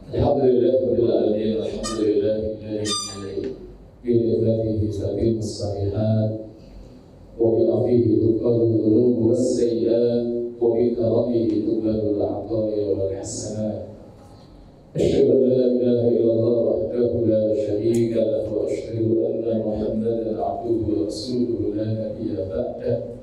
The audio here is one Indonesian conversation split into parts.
Alhamdulillahirrahmanirrahim. Alhamdulillahirrahmanirrahim. Binifatihi fatim as-salihat wa bi'afihi tuqadul dhunub was-sayyiat wa bi'karamihi tuqadul a'taya wal-hasanat. Asyhadu an la ilaha illallah wahdahu la syarika lahu wa asyhadu anna Muhammadan abduhu wa rasuluhu la nabiyya ba'dahu.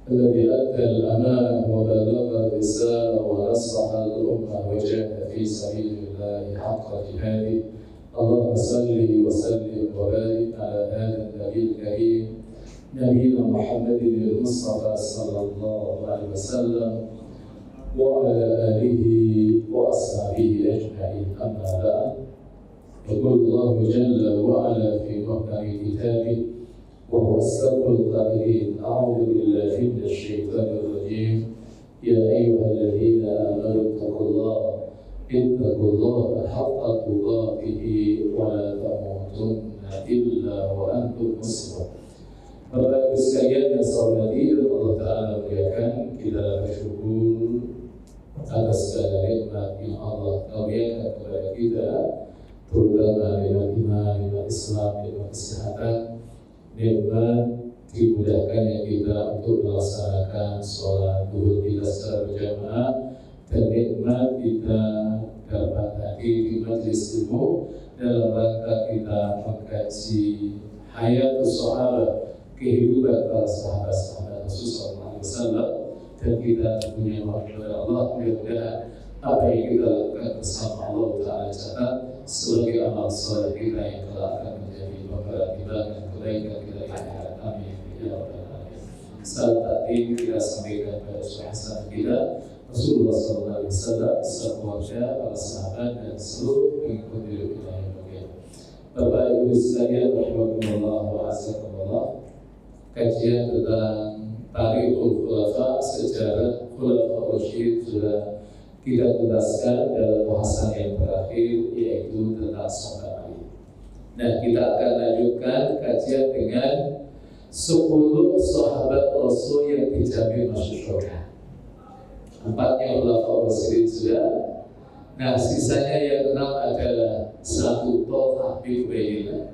الذي أدى الأمانة وبلغ الرسالة ونصح الأمة وجاهد في سبيل الله حق جهاده. اللهم صل وسلم وبارك على هذا النبي الكريم نبينا محمد المصطفى صلى الله عليه وسلم وعلى آله وأصحابه أجمعين. أما بعد، يقول الله جل وعلا في محكم كتابه وهو أصدق القائلين: أعوذ بالله من الشيطان الرجيم. يا أيها الذين آمنوا اتقوا الله حق تقاته ولا تموتن إلا وأنتم مسلمون. Bapak Ibu sekalian yang saya hormati, Allah Ta'ala muliakan, kita bersyukur atas segala nikmat yang Allah karuniakan kepada kita, terutama nikmat iman, nikmat Islam, nikmat kesehatan, nikmat dimudahkannya kita untuk melaksanakan sholat duhur kita secara berjamaah, dan nikmat kita dapat hadir di majelis ilmu dalam rangka kita mengkaji hayatus sahabat, kehidupan para sahabat-sahabat Rasulullah SAW, dan kita punya mohon kepada Allah mudah-mudahan apa yang kita lakukan bersama Allah Ta'ala catat sebagai amal soleh kita yang kelak akan menjadi pembawa timbangan kebaikan kita di akhirat. Amin ya rabbal alamin. Saat tadi kita sampaikan pada sahabat kita Rasulullah SAW, sekeluarga, para sahabat dan seluruh pengikut hidup kita yang mulia. Bapak Ibu sekalian rahimakumullah wa azakumullah, kajian tentang Tarikhul Khulafa, sejarah Khulafa Rasyid sudah kita tuntaskan dalam bahasan yang terakhir, yaitu tentang sahabat Ali. Nah, kita akan lanjutkan kajian dengan 10 sahabat Rasul yang dijamin masuk surga. 4-nya Khulafa Rasyid sudah. Nah, sisanya yang 6 adalah 1 Thalhah bin Ubaidillah,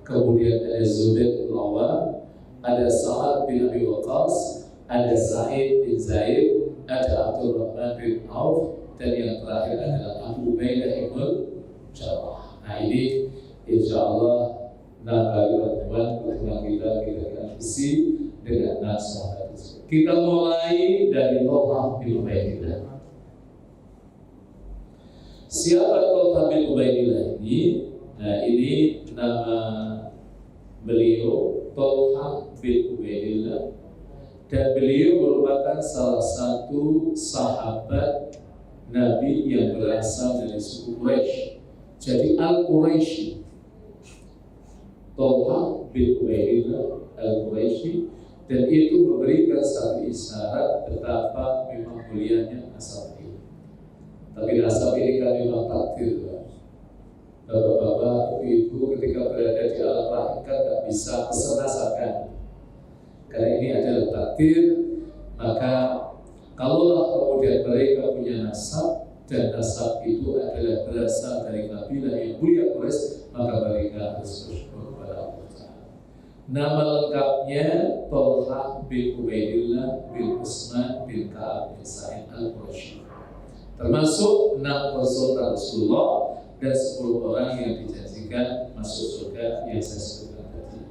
kemudian ada Zubair bin Awwam, ada Sa'ad bin Abi Waqqas, ada Sa'id bin Zaid, ada Abdurrahman bin Auf, dan yang terakhir adalah Abu Ubaidah bin Jarrah. Nah, ini insyaallah pertemuan kita akan isi dengan nasihat tersebut. Kita mulai dari Thalhah bin Ubaidillah. Siapa Thalhah bin Ubaidillah ini? Nah, ini nama beliau Thalhah bin Ubaidillah, dan beliau merupakan salah satu sahabat Nabi yang berasal dari suku Quraisy. Jadi Al-Quraisy. Thalhah bin Ubaidillah Al-Quraisy, dan itu memberikan satu isyarat betapa memang mulianya nasab ini. Tapi nasab ini kan memang takdir. Bapak-bapak, ibu ketika berada di alam rahim kan tidak bisa pesan-pesan, karena ini adalah takdir. Maka kalaulah kemudian mereka punya nasab, dan nasab itu adalah berasal dari kabilah yang mulia Quraisy, maka mereka harus bersyukur kepada Allah. Nama lengkapnya Thalhah bin Ubaidillah bin Utsman bin Ka'ab bin Sa'id Al-Quraisy, termasuk 6 konsultan Rasulullah dan 10 orang yang dijanjikan masuk surga yang saya sebutkan tadi.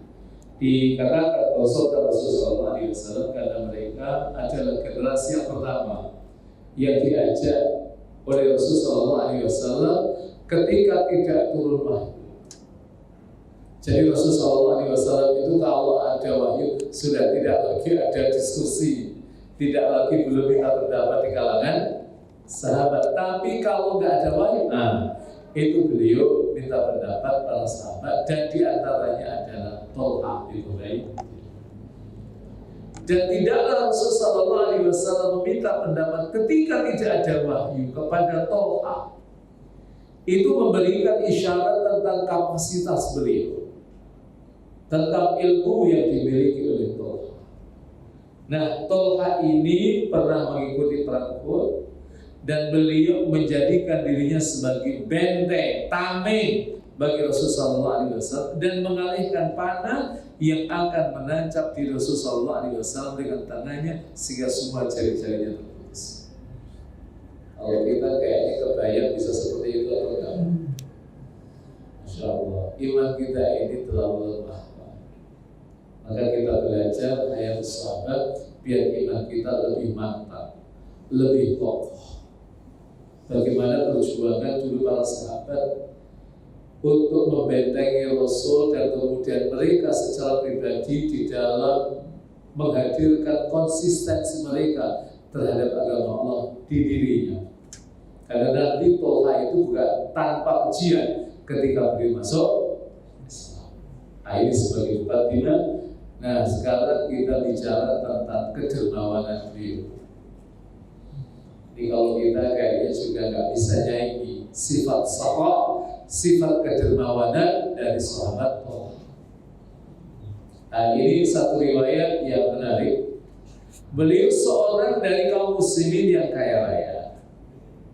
Dikatakan konsultan Rasulullah SAW karena mereka adalah generasi yang pertama yang diajak oleh Rasulullah SAW ketika tidak turun wahyu. Jadi Rasulullah SAW itu kalau ada wahyu sudah tidak lagi ada diskusi, tidak lagi belum minta pendapat di kalangan sahabat. Tapi kalau nggak ada wahyu, itu beliau minta pendapat para sahabat, dan diantaranya adalah Thalhah bin Ubaidillah. Dan tidaklah Rasulullah SAW meminta pendapat ketika tidak ada wahyu kepada Thalhah. Itu memberikan isyarat tentang kapasitas beliau, tentang ilmu yang dimiliki oleh Thalhah. Nah, Thalhah ini pernah mengikuti perang Uhud, dan beliau menjadikan dirinya sebagai benteng, tameng bagi Rasulullah SAW dan mengalihkan panah yang akan menancap di Rasulullah SAW dengan tangannya sehingga semua jari-jarinya terputus. Kalau kita kayaknya kebayang bisa seperti itu atau enggak? Masya Allah, iman kita ini terlalu lemah. Maka kita belajar ayat sahabat biar iman kita lebih mantap, lebih kokoh. Bagaimana perjuangan dulu para sahabat untuk membentengi Rasul dan kemudian mereka secara pribadi di dalam menghadirkan konsistensi mereka terhadap agama Allah di dirinya. Karena nanti Tolha itu bukan tanpa ujian ketika beliau masuk Islam. Nah, ini sebagai mukaddimah. Nah, sekarang kita bicara tentang kedermawanan beliau. Jadi kalau kita kayaknya juga nggak bisa nyanyi sifat sahabat, sifat kedermawanan dari sahabat Allah. Nah, ini satu riwayat yang menarik. Beliau seorang dari kaum muslimin yang kaya raya.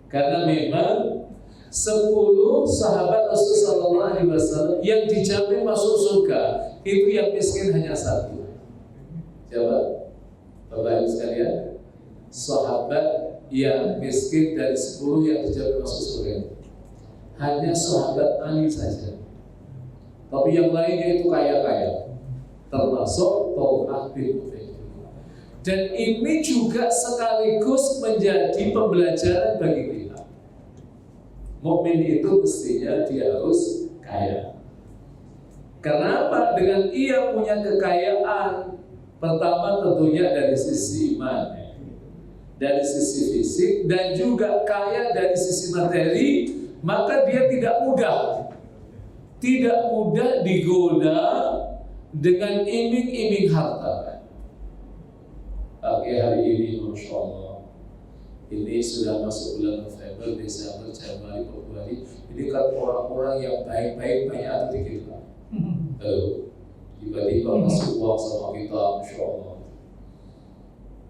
Karena memang 10 sahabat Rasulullah SAW yang dijamin masuk surga, itu yang miskin hanya 1. Coba, Bapak Ibu sekalian, sahabat yang miskin dari 10 yang dijamin masuk surga hanya sahabat Ali saja. Tapi yang lainnya itu kaya-kaya, termasuk Tolha bin Ubaidillah. Dan ini juga sekaligus menjadi pembelajaran bagi kita. Mukmin itu mestinya dia harus kaya. Kenapa? Dengan ia punya kekayaan, pertama tentunya dari sisi iman, dari sisi fisik, dan juga kaya dari sisi materi, maka dia tidak mudah digoda dengan iming-iming harta. Tapi hari ini, Masya Allah, ini sudah masuk bulan November, Desember, Januari, Februari. Ini kan orang-orang yang baik-baik banyak atau dikit lah. Tiba-tiba masuk uang sama kita, Masya Allah.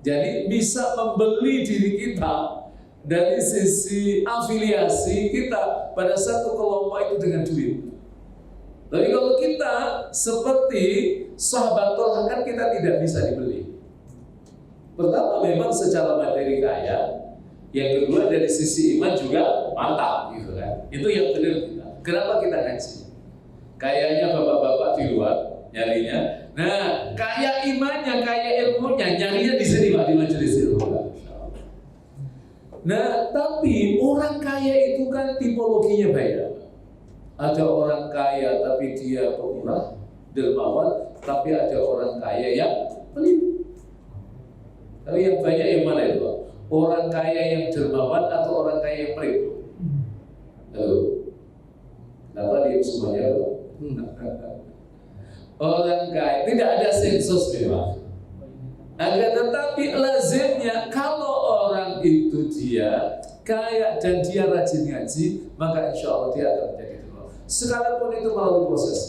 Jadi bisa membeli diri kita dari sisi afiliasi kita pada satu kelompok itu dengan duit. Tapi kalau kita seperti sahabat Tolha kan kita tidak bisa dibeli. Pertama memang secara materi kaya, yang kedua dari sisi iman juga mantap gitu kan. Itu yang benar kita. Kenapa kita ngaji? Kayaknya bapak-bapak di luar nyarinya. Nah, kaya imannya, kaya ilmunya, nyarinya di sini Pak, di majelis ilmu. Nah, tapi orang kaya itu kan tipologinya banyak. Ada orang kaya tapi dia pemurah, dermawan, tapi ada orang kaya yang pelit. Tapi yang banyak yang mana itu? Orang kaya yang dermawan atau orang kaya yang pelit? Kenapa dia semuanya? Orang kaya, tidak ada sensus memang. Agar tetapi lazimnya kalau orang itu dia kaya dan dia rajin ngaji, maka insya Allah dia akan menjadi dermawan. Sekalipun itu melalui proses.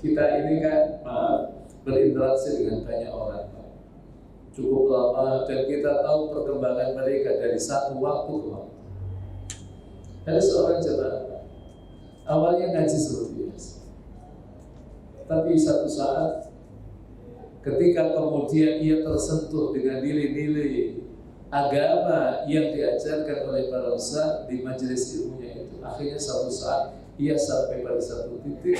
Kita ini kan berinteraksi dengan banyak orang, cukup lama, dan kita tahu perkembangan mereka dari satu waktu ke waktu. Ada seorang jemaah, awalnya ngaji seperti biasa, tapi satu saat ketika kemudian ia tersentuh dengan nilai-nilai agama yang diajarkan oleh para ustaz di majelis ilmunya itu, akhirnya satu saat ia sampai pada satu titik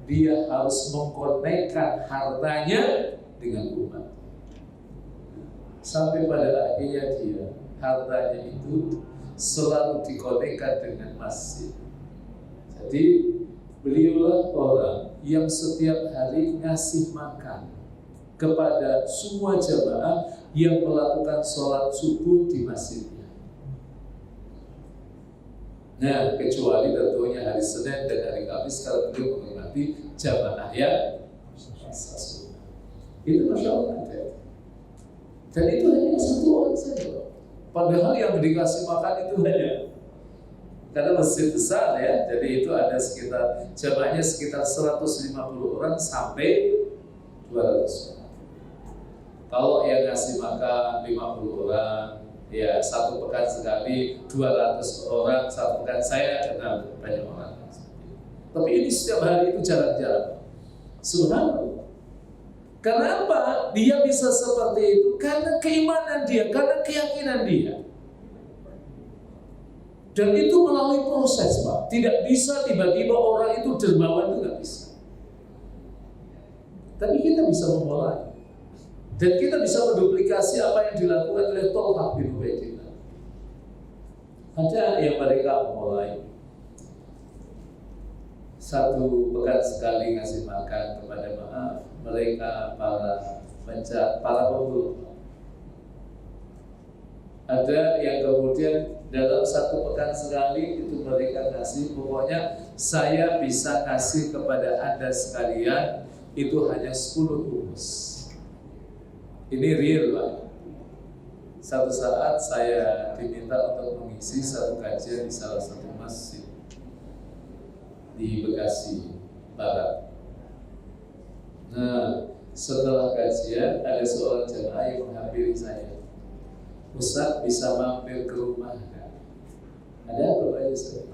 dia harus mengkonekkan hartanya dengan umat. Sampai pada akhirnya dia hartanya itu selalu dikonekkan dengan masjid. Jadi beliaulah orang yang setiap hari ngasih makan kepada semua jamaah yang melakukan sholat subuh di masjidnya. Nah, kecuali tentunya hari Senin dan hari Kamis kalau beliau menghormati jamaah yang puasa sunnah. Itu Masya Allah ada. Dan itu hanya satu orang saja. Padahal yang dikasih makan itu hanya, karena masjid besar ya, jadi itu ada sekitar jamaahnya sekitar 150 orang sampai 200 orang. Kalau yang ngasih makan 50 orang, Ya, satu pekan sekali 200 orang, satu pekan saya kenal banyak orang. Tapi ini setiap hari itu jarang-jarang. Subhanallah. Kenapa dia bisa seperti itu? Karena keimanan dia, karena keyakinan dia. Dan itu melalui proses, Pak. Tidak bisa tiba-tiba orang itu dermawan, itu nggak bisa. Tapi kita bisa memulai. Dan kita bisa menduplikasi apa yang dilakukan oleh Thalhah bin Ubaidillah. Ada yang mereka memulai satu pekan sekali ngasih makan kepada mereka para pemburu. Ada yang kemudian dalam satu pekan sekali itu mereka kasih, pokoknya saya bisa kasih kepada Anda sekalian itu hanya 10 bungkus. Ini real, Pak. Satu saat saya diminta untuk mengisi satu kajian di salah satu masjid di Bekasi Barat. Nah, setelah kajian ada seorang jemaah yang menghampiri saya. Ustaz bisa mampir ke rumah kan? Ada apa aja Ustaz?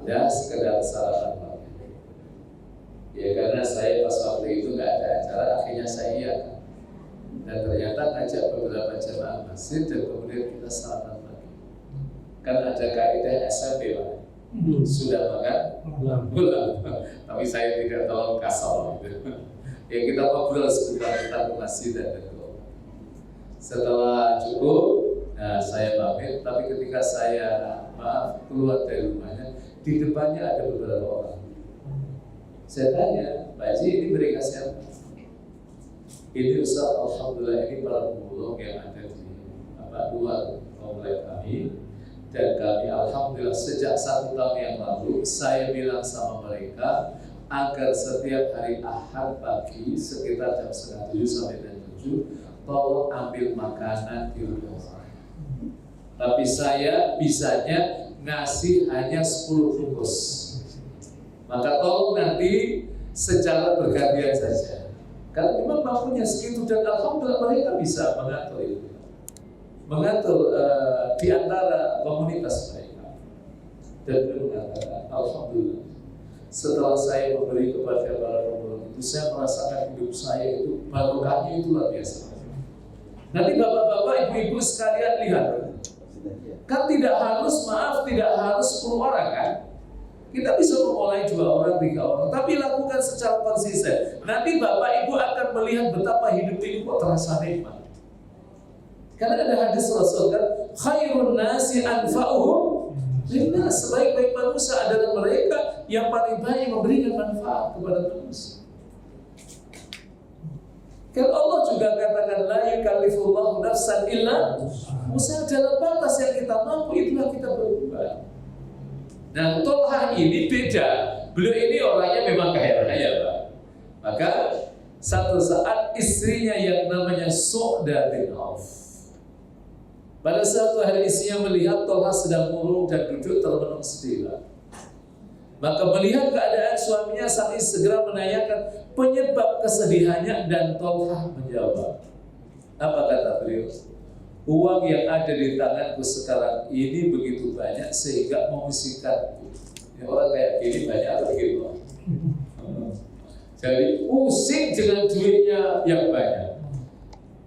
Ya sekedar sarapan malam. Ya karena saya pas waktu itu nggak ada acara, akhirnya saya iya kan. Dan ternyata ngajak beberapa jemaah masjid dan kemudian kita sarapan pagi. Kan ada kaidah SMP Pak. Sudah makan? Belum. Tapi saya tidak terlalu kasar gitu. Ya kita ngobrol sebentar tentang masjid dan doa. Setelah cukup, nah saya pamit. Tapi ketika saya keluar dari rumahnya, di depannya ada beberapa orang. Saya tanya, Pak Haji ini mereka siapa? Ini Ustaz, alhamdulillah ini para pemulung yang ada di luar komplek kami. Dan kami alhamdulillah sejak 1 tahun yang lalu saya bilang sama mereka agar setiap hari Ahad pagi sekitar jam 6:30 sampai jam 7 tolong ambil makanan di rumah saya. Tapi saya bisanya ngasih hanya 10 bungkus. Maka tolong nanti secara bergantian saja. Karena memang mampunya segitu dan alhamdulillah mereka bisa mengatur itu. Mengatur di antara komunitas mereka. Dan beliau mengatakan, alhamdulillah setelah saya memberi kepada para pemulung itu, saya merasakan hidup saya itu barokahnya itu luar biasa. Nanti bapak-bapak, ibu-ibu sekalian lihat, kan tidak harus 10 orang kan? Kita bisa memulai 2 orang, 3 orang, tapi lakukan secara konsisten. Nanti bapak ibu akan melihat betapa hidup ini kok terasa nikmat. Karena ada hadis Rasul kan, khairun nasi anfa'uhum linnas, sebaik-baik manusia adalah mereka yang paling banyak memberikan manfaat kepada manusia. Kan Allah juga katakan la yukallifullahu nafsan illa wus'aha, dalam batas yang kita mampu itulah kita berubah. Nah, Thalhah ini beda. Beliau ini orangnya memang kaya-kaya, Pak. Maka satu saat istrinya yang namanya Su'dah bin Auf, pada suatu hari istrinya melihat Thalhah sedang murung dan duduk termenung sedih. Maka melihat keadaan suaminya, sang istri segera menanyakan penyebab kesedihannya dan Thalhah menjawab. Apa kata beliau? Uang yang ada di tanganku sekarang ini begitu banyak sehingga memusikkanku. Ya, orang kayak gini banyak atau gitu? Jadi pusing dengan duitnya yang banyak.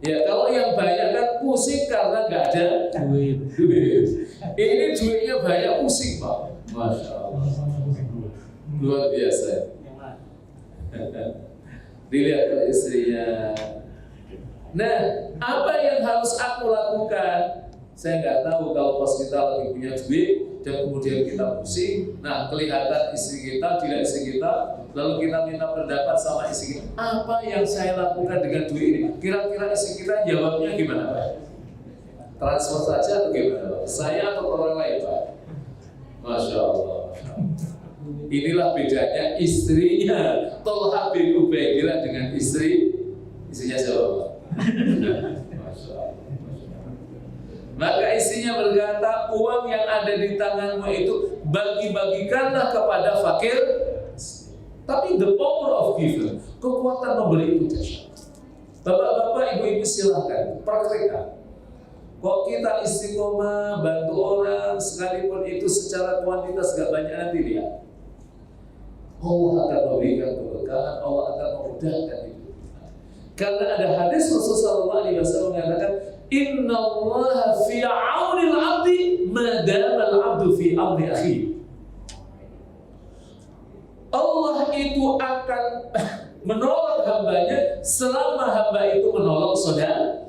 Ya kalau yang banyak kan pusing karena nggak ada duit. Ini duitnya banyak pusing Pak. Masya Allah. Luar biasa. Dilihat oleh istrinya. Nah, apa yang harus aku lakukan? Saya nggak tahu kalau pas kita lagi punya duit dan kemudian kita pusing. Nah, kelihatan istri kita, tidak istri kita. Lalu kita minta pendapat sama istri kita. Apa yang saya lakukan dengan duit ini? Kira-kira istri kita jawabnya gimana Pak? Transfer saja atau gimana Pak? Saya atau orang lain Pak? Masya Allah. Inilah bedanya istrinya Thalhah bin Ubaidillah dengan istrinya siapa Pak? Masya Allah. Maka istrinya berkata, uang yang ada di tanganmu itu bagi-bagikanlah kepada fakir. Tapi the power of giver, kekuatan memberi itu dahsyat. Bapak-bapak, ibu-ibu silakan praktekkan. Kok kita istiqomah bantu orang sekalipun itu secara kuantitas gak banyak, nanti lihat Allah akan memberikan keberkahan, Allah akan memudahkan hidup. Karena ada hadis Rasulullah SAW mengatakan, Inna Allah fi aunil abdi madama al-abdu fi auni akhi. Allah itu akan menolong hambanya selama hamba itu menolong saudara.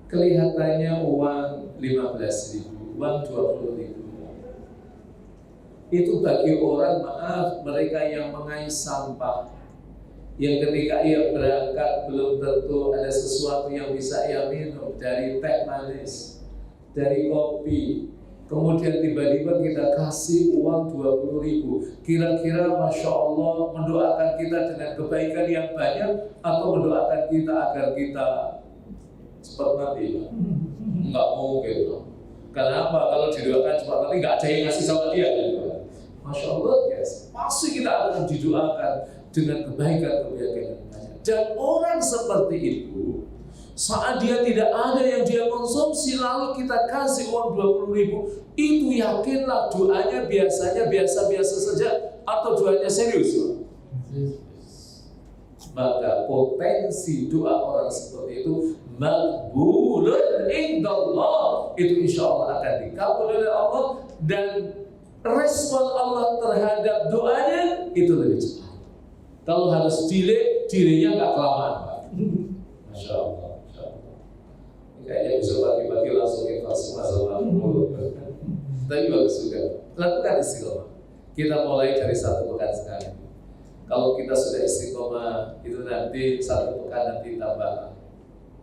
Kelihatannya uang 15.000, uang 20.000. Itu bagi orang, maaf, mereka yang mengais sampah, yang ketika ia berangkat belum tentu ada sesuatu yang bisa ia minum, dari teh manis, dari kopi, kemudian tiba-tiba kita kasih uang 20.000. Kira-kira Masya Allah mendoakan kita dengan kebaikan yang banyak, atau mendoakan kita agar kita cepat mati? Enggak mungkin. Kenapa? Kalau didoakan cepat mati nggak ada yang ngasih sama dia. Masya Allah, yes. Pasti kita akan didoakan dengan kebaikan-kebaikan yang banyak. Dan orang seperti itu, saat dia tidak ada yang dia konsumsi, lalu kita kasih uang 20.000, itu yakinlah doanya biasanya biasa-biasa saja, atau doanya serius. Maka potensi doa orang seperti itu maqbulun indallah, itu insya Allah akan dikabul oleh Allah, dan respon Allah terhadap doanya itu lebih cepat. Kalau harus delay-nya nggak kelamaan, Pak. Masya Allah. Kayaknya bisa pagi-pagi langsung ikhlas sama mulut. Tapi bagus juga. Lakukan istiqomah. Kita mulai dari 1 pekan sekali. Kalau kita sudah istiqomah, itu nanti 1 pekan nanti tambah.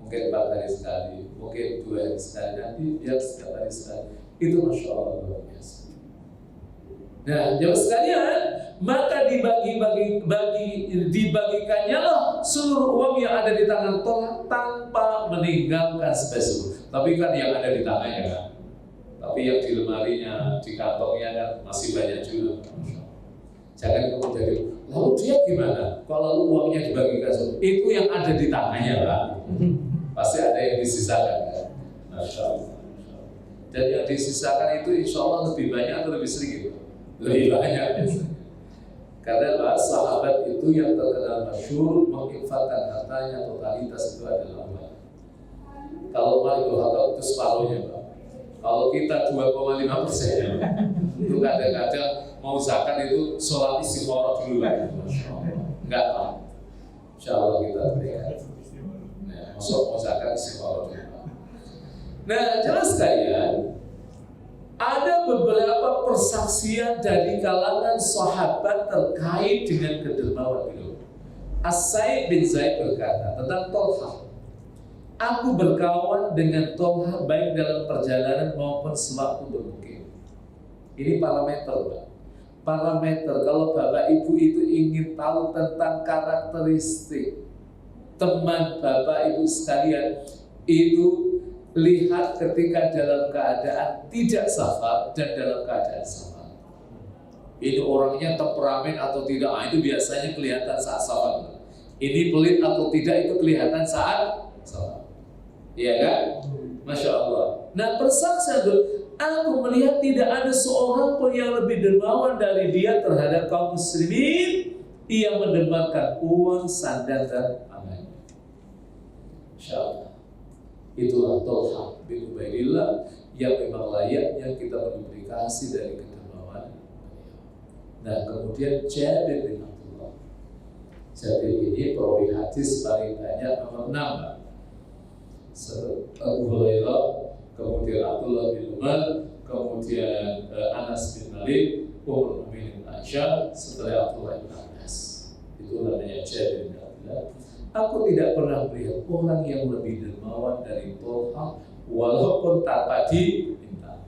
Mungkin 4 hari sekali, mungkin 2 hari sekali, nanti biar setiap hari sekali. Itu Masya Allah luar biasa. Nah, jemaah sekalian, maka dibagikannya lah seluruh uang yang ada di tangan Tuhan tanpa meninggalkan spesial. Tapi kan yang ada di tangannya kan, tapi yang di lemarinya, di kantongnya kan masih banyak juga. Jangan kemudian, lalu dia gimana? Kalau uangnya dibagikan semua, itu yang ada di tangannya kan, pasti ada yang disisakan kan. Masya Allah. Dan yang disisakan itu insya Allah lebih banyak atau lebih sedikit? Lebih banyak biasanya. Karena sahabat itu yang terkenal masyhur menginfakkan hartanya totalitas itu adalah Umar. Kalau Umar itu harta itu separuhnya, Pak. Kalau kita 2,5%, itu kadang-kadang mau zakat itu sholat istikharah dulu lah. Enggak, Pak. Insya Allah kita berikan. Nah, masuk mau zakat istikharah dulu, Pak. Nah, jelas sekalian, ada beberapa persaksian dari kalangan sahabat terkait dengan kedermawan beliau. As-Sa'id bin Zaid berkata tentang Tolha, aku berkawan dengan Tolha baik dalam perjalanan maupun sewaktu bermukim. Ini parameter, Pak. Parameter kalau Bapak Ibu itu ingin tahu tentang karakteristik teman Bapak Ibu sekalian, itu lihat ketika dalam keadaan tidak safar dan dalam keadaan safar. Ini orangnya temperamen atau tidak, itu biasanya kelihatan saat safar. Ini pelit atau tidak, itu kelihatan saat safar. Iya kan? Masya Allah. Nah, persaksian itu, aku melihat tidak ada seorang pun yang lebih dermawan dari dia terhadap kaum muslimin. Ia mendebarkan uang, sandal, dan amal. Masya Allah. Itulah Tolha bin Ubaidillah yang memang layaknya kita menduplikasi dari kedermawan. Nah, kemudian Jabir bin Abdullah. Jabir ini perawi hadis paling banyak, nomor 6. Abu Hurairah, kemudian Abdullah bin Umar, kemudian Anas bin Malik, Ummul Mukminin Aisyah, setelah Abdullah bin Abbas. Itu namanya Jabir bin Abdullah. Aku tidak pernah melihat orang yang lebih dermawan dari Tolha walaupun tanpa diminta.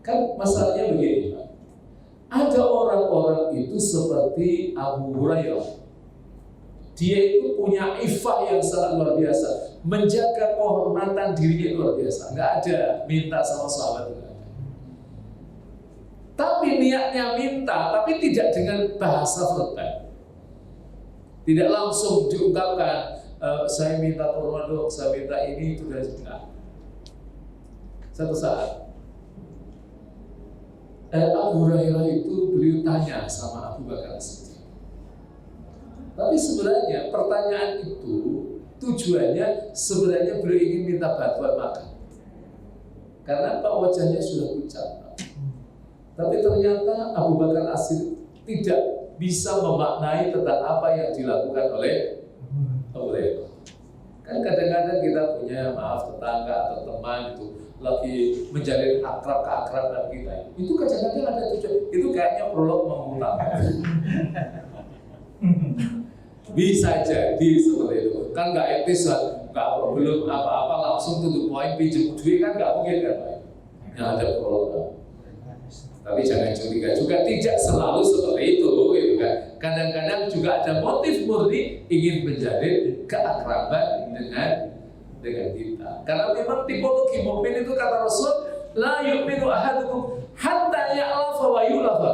Kan masalahnya begini, Pak. Ada orang-orang itu seperti Abu Hurairah. Dia itu punya ifah yang sangat luar biasa, menjaga kehormatan dirinya luar biasa. Nggak ada minta sama sahabat. Tapi niatnya minta, tapi tidak dengan bahasa verbal. Tidak langsung diungkapkan, saya minta tolong dok, saya minta ini itu dan enggak. Satu saat Abu Hurairah itu beliau tanya sama Abu Bakar As-Siddiq. Tapi sebenarnya pertanyaan itu tujuannya sebenarnya beliau ingin minta bantuan makan. Karena Pak wajahnya sudah pucat. Tapi ternyata Abu Bakar As-Siddiq tidak bisa memaknai tentang apa yang dilakukan oleh Abu Hurairah. Kan kadang-kadang kita punya tetangga atau teman itu lagi menjalin keakraban kita. Itu kadang-kadang ada tujuan. Itu kayaknya prolog mengutang. Bisa jadi seperti itu. Kan nggak etis lah. Belum apa-apa langsung to the point pinjam duit kan nggak mungkin kan Pak. Yang ada prolog. Tapi jangan curiga juga, tidak selalu seperti itu gitu kan. Kadang-kadang juga ada motif murni ingin menjalin keakraban dengan kita. Karena memang tipologi mukmin itu kata Rasul, la yu'minu ahadukum hatta ya'lafa wa yulafa.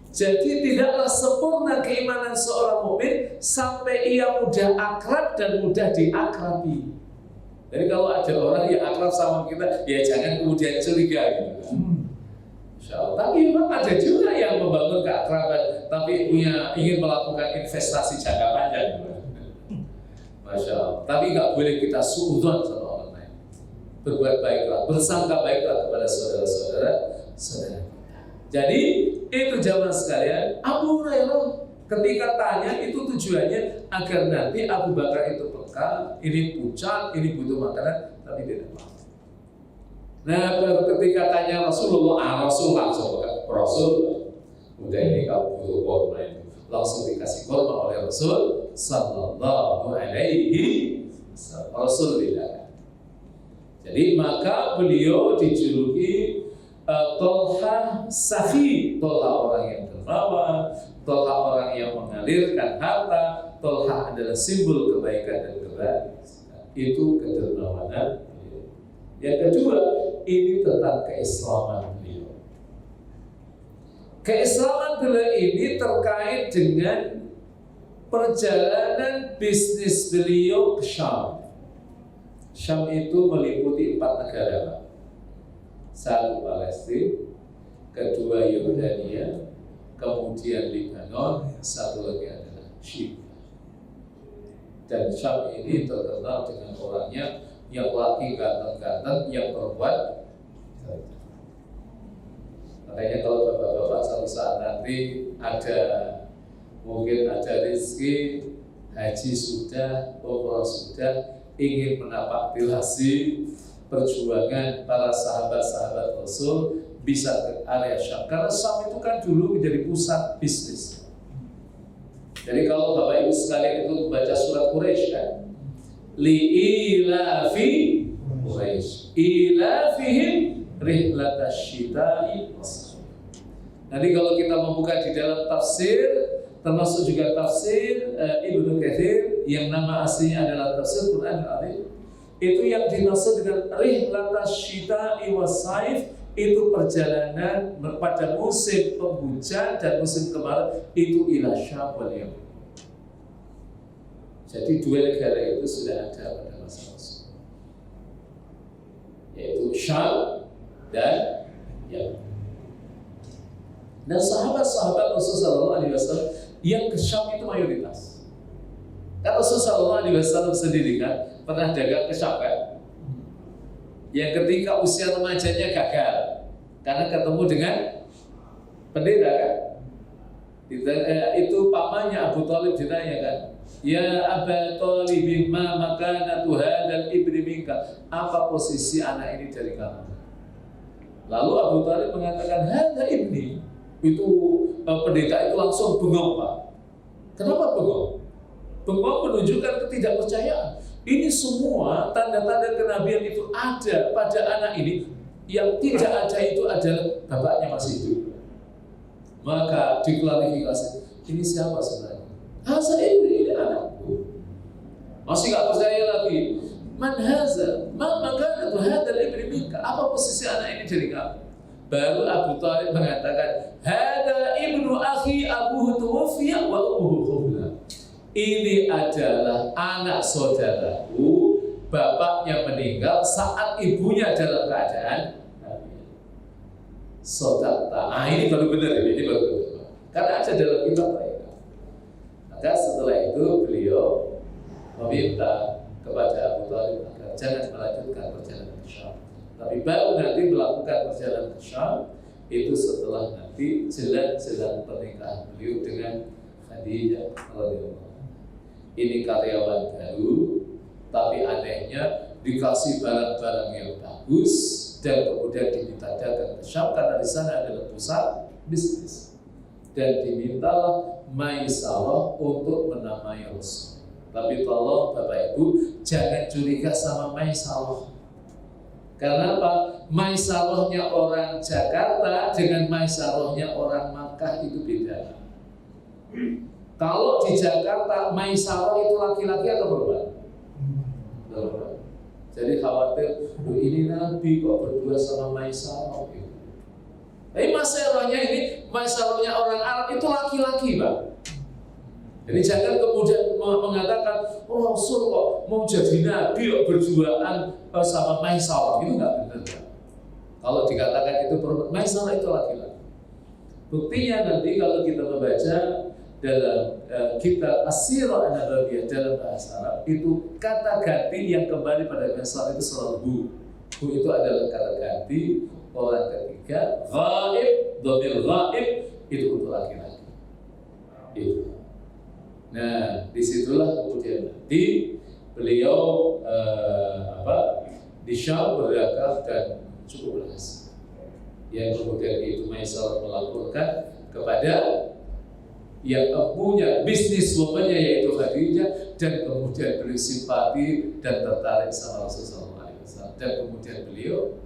Jadi tidaklah sempurna keimanan seorang mukmin sampai ia mudah akrab dan mudah diakrabi. Jadi kalau ada orang yang akrab sama kita, ya jangan kemudian curiga gitu kan. Tapi memang ada juga yang membangun keakraban, tapi ingin melakukan investasi jangka panjang. Masya Allah. Tapi nggak boleh kita suudzon sama orang lain. Berbuat baiklah, bersangka baiklah kepada saudara-saudara. Jadi itu jamaah sekalian, Abu Hurairah ketika tanya itu tujuannya agar nanti Abu Bakar itu peka, ini pucat, ini butuh makanan, tapi tidak mau. Nah, ketika tanya Rasulullah, Rasul langsung Rasul, udah ini kamu butuh korma itu, langsung dikasih korma oleh Rasul Sallallahu Alaihi Wasallam. Rasul tidak. Jadi maka beliau dijuluki Tolha Safi, Tolha orang yang dermawan, Tolha orang yang mengalirkan harta, Tolha adalah simbol kebaikan dan kebahagiaan. Itu kedermawanan beliau. Yang kedua, ini tentang keislaman beliau. Keislaman beliau ini terkait dengan perjalanan bisnis beliau ke Syam. Syam itu meliputi 4 negara. 1 Palestina, kedua Yordania, kemudian Lebanon, 1 lagi adalah Syria. Dan Syam ini terkenal dengan orangnya yang laki ganteng-ganteng, yang perempuan. Makanya kalau bapak-bapak suatu saat nanti mungkin ada rezeki, haji sudah, umrah sudah, ingin menapaktilasi perjuangan para sahabat-sahabat Rasul, bisa ke area Syam. Karena Syam itu kan dulu menjadi pusat bisnis. Jadi kalau Bapak Ibu sekalian itu baca surat Quraisy kan, li'ilafi Quraisy, ilafihim rihlatasyita'i was-sayf. Nanti kalau kita membuka di dalam tafsir, termasuk juga tafsir Ibnu Katsir yang nama aslinya adalah tafsir Quran Al-Azim. Itu yang dimaksud dengan rihlatasyita'i was-sayf, itu perjalanan pada musim penghujan dan musim kemarau, itu ila Syam wal Yaman. Jadi 2 negara itu sudah ada pada masa Rasul, yaitu Syam dan Yaman. Dan sahabat-sahabat Rasulullah SAW yang ke Syam itu mayoritas. Kan Rasulullah SAW sendiri kan pernah dagang ke Syam kan? Yang ketika usia remajanya gagal karena ketemu dengan pendeta kan? Itu pamannya Abu Thalib ditanya kan, ya Aba Thalib ma makanatu hadzal ibni minka, apa posisi anak ini dari kamu? Lalu Abu Thalib mengatakan hadza ibni. Itu pendeta itu langsung bengong Pak. Kenapa bengong? Bengong menunjukkan ketidakpercayaan. Ini semua tanda-tanda kenabian itu ada pada anak ini. Yang tidak ada itu adalah bapaknya masih hidup. Maka diklarifikasi, ini siapa sebenarnya? Haza ini anakku. Masih nggak percaya lagi. Man haza? Maka itu hadzal ibni minka. Apa posisi anak ini dari kamu? Baru Abu Thalib mengatakan, hadza ibnu akhi abuhu tuwfiya wa ummuhu qabla. ini adalah anak saudaraku, bapaknya meninggal saat ibunya dalam keadaan sodakta. Ini baru benar, ini baru benar. Karena ada dalam kitab mereka. Maka setelah itu beliau meminta kepada Abu Thalib agar jangan melanjutkan perjalanan ke Syam. Tapi baru nanti melakukan perjalanan ke Syam itu setelah nanti jelang pernikahan beliau dengan Khadijah radhiyallahu anha. Ini karyawan baru, tapi anehnya dikasih barang-barang yang bagus dan kemudian diminta dagang ke Syam karena di sana adalah pusat bisnis. Dan dimintalah Maisarah untuk menamai Rasul. Tapi tolong Bapak Ibu jangan curiga sama Maisarah. Karena apa? Maisarahnya orang Jakarta dengan Maisarahnya orang Makkah itu beda. Kalau di Jakarta Maisarah itu laki-laki atau perempuan? Perempuan. Jadi khawatir, ini Nabi kok berdua sama Maisarah gitu. Tapi Maisarahnya ini, Maisarahnya orang Arab itu laki-laki, Pak. Jadi jangan kemudian mengatakan, oh Rasul kok mau jadi Nabi kok berduaan sama Maisarah, itu nggak benar. Pak. Kalau dikatakan itu perempuan, Maisarah itu laki-laki. Buktinya nanti kalau kita membaca dalam kitab As-Sirah An-Nabawiyah dalam bahasa Arab, itu kata ganti yang kembali pada Maisarah itu selalu hu. Hu itu adalah kata ganti orang ketiga, ghaib, dhamir ghaib itu untuk laki-laki. Itu. Nah, disitulah kemudian nanti beliau di Syam berdagang dan cukup berhasil. Yang kemudian itu Maisarah melaporkan kepada yang punya bisnis womannya yaitu Khadijah, dan kemudian beliau simpati dan tertarik sama Rasulullah SAW, dan kemudian beliau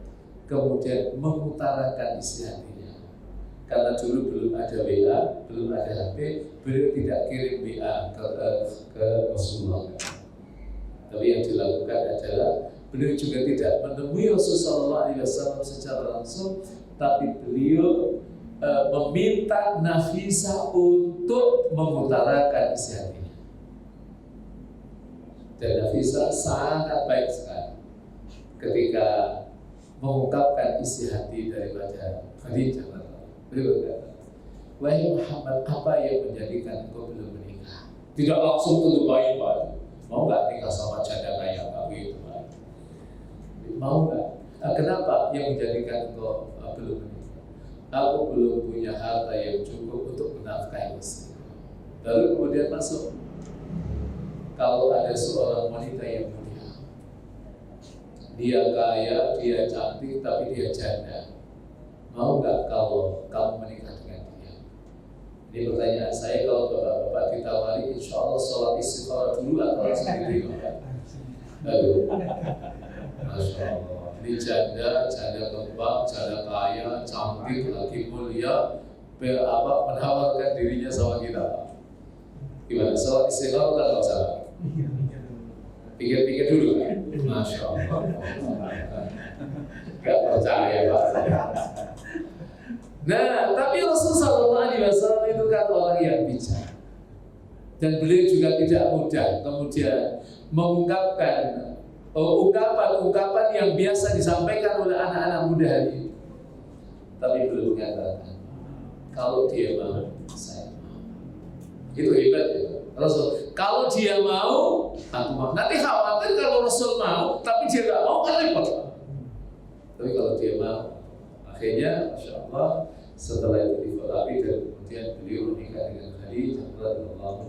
mengutarakan isi hatinya. Karena dulu belum ada WA, belum ada HP, beliau tidak kirim WA ke Rasulullah. Tapi yang dilakukan adalah beliau juga tidak menemui Rasulullah SAW secara langsung, tapi beliau meminta Nafisa untuk mengutarakan isi hatinya. Dan Nafisa sangat baik sekali ketika mengungkapkan isi hati daripada Khadijah. Beliau berkata, wahai Muhammad, apa yang menjadikan engkau belum menikah? Tidak langsung tentu baik, Pak. Mau nggak nikah sama janda kaya kamu itu, Pak? Mau nggak? Kenapa yang menjadikan engkau belum menikah? Aku belum punya harta yang cukup untuk menafkahi istri. Lalu kemudian masuk, kalau ada seorang wanita yang mulia, dia kaya, dia cantik, tapi dia janda, mau nggak kalau kamu menikah dengan dia? Ini pertanyaan saya, kalau bapak-bapak ditawari, insya Allah sholat istighfar dulu atau langsung diterima? Lalu, Masya Allah. Ini janda kembang, janda kaya, cantik, lagi mulia, menawarkan dirinya sama kita, Pak. Gimana? Sholat istighfar atau nggak usah? Pikir-pikir dulu, kan? Masya Allah. Gak percaya, Pak. Nah, tapi Rasulullah SAW itu kan orang yang bijak, dan beliau juga tidak mudah kemudian mengungkapkan ungkapan-ungkapan yang biasa disampaikan oleh anak-anak muda hari ini. Tapi belum mengatakan, kalau dia mau, saya mau. Itu hebat ya Rasul. Kalau dia mau, aku mau. Nanti khawatir kalau Rasul mau, tapi dia nggak mau, kan repot. Tapi kalau dia mau, akhirnya, Masya Allah, setelah itu difalapi dan kemudian beliau menikah dengan Khadijah radhiyallahu anha.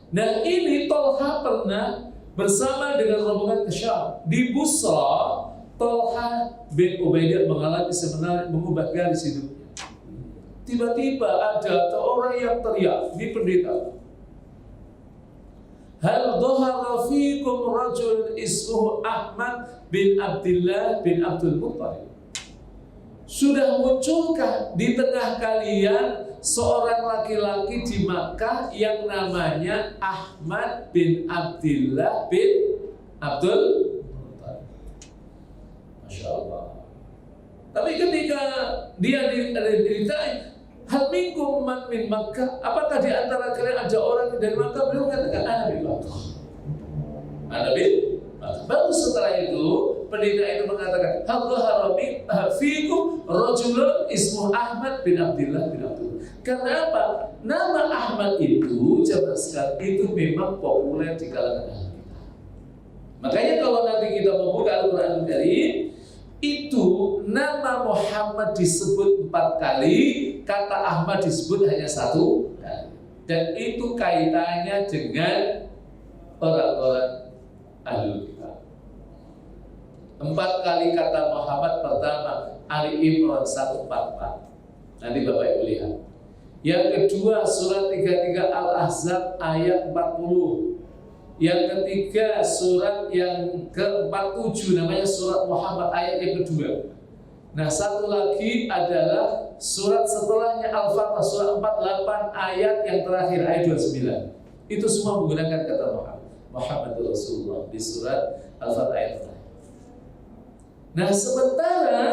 Nah, ini Tolha pernah bersama dengan rombongan ke Syam. Di Busra, Tolha bin Ubaidillah mengalami sebenarnya mengubah garis hidupnya. Tiba-tiba ada orang yang teriak di pendeta, hal dhahara fikum rajul ismuhu Ahmad bin Abdullah bin Abdul Muttalib. Sudah munculkah di tengah kalian seorang laki-laki di Makkah yang namanya Ahmad bin Abdullah bin Abdul Muttalib? Masya Allah. Tapi ketika dia ditanya, hal minkum man min Makkah, apakah di antara kalian ada orang dari Makkah? Beliau mengatakan ana bin Makkah. Ana bin Makkah. Baru setelah itu pendeta itu mengatakan hal dhahara fiikum rajulun ismuhu Ahmad bin Abdullah bin Abdullah. Karena apa? Nama Ahmad itu zaman sekarang itu memang populer di kalangan ahli kitab. Makanya kalau nanti kita membuka Al-Quran Karim, itu nama Muhammad disebut 4 kali, kata Ahmad disebut hanya 1 kali. Dan itu kaitannya dengan orang-orang ahli kitab. 4 kali kata Muhammad, pertama Ali Imran 144. Nanti Bapak Ibu lihat. Yang kedua surat 33 Al-Ahzab ayat 40. Yang ketiga surat yang ke-47 namanya surat Muhammad ayat yang kedua. Nah, satu lagi adalah surat setelahnya Al-Fatah surat 48 ayat yang terakhir ayat 29. Itu semua menggunakan kata Muhammad. Muhammadur Rasulullah di surat Al-Fatah ayat terakhir. Nah, sementara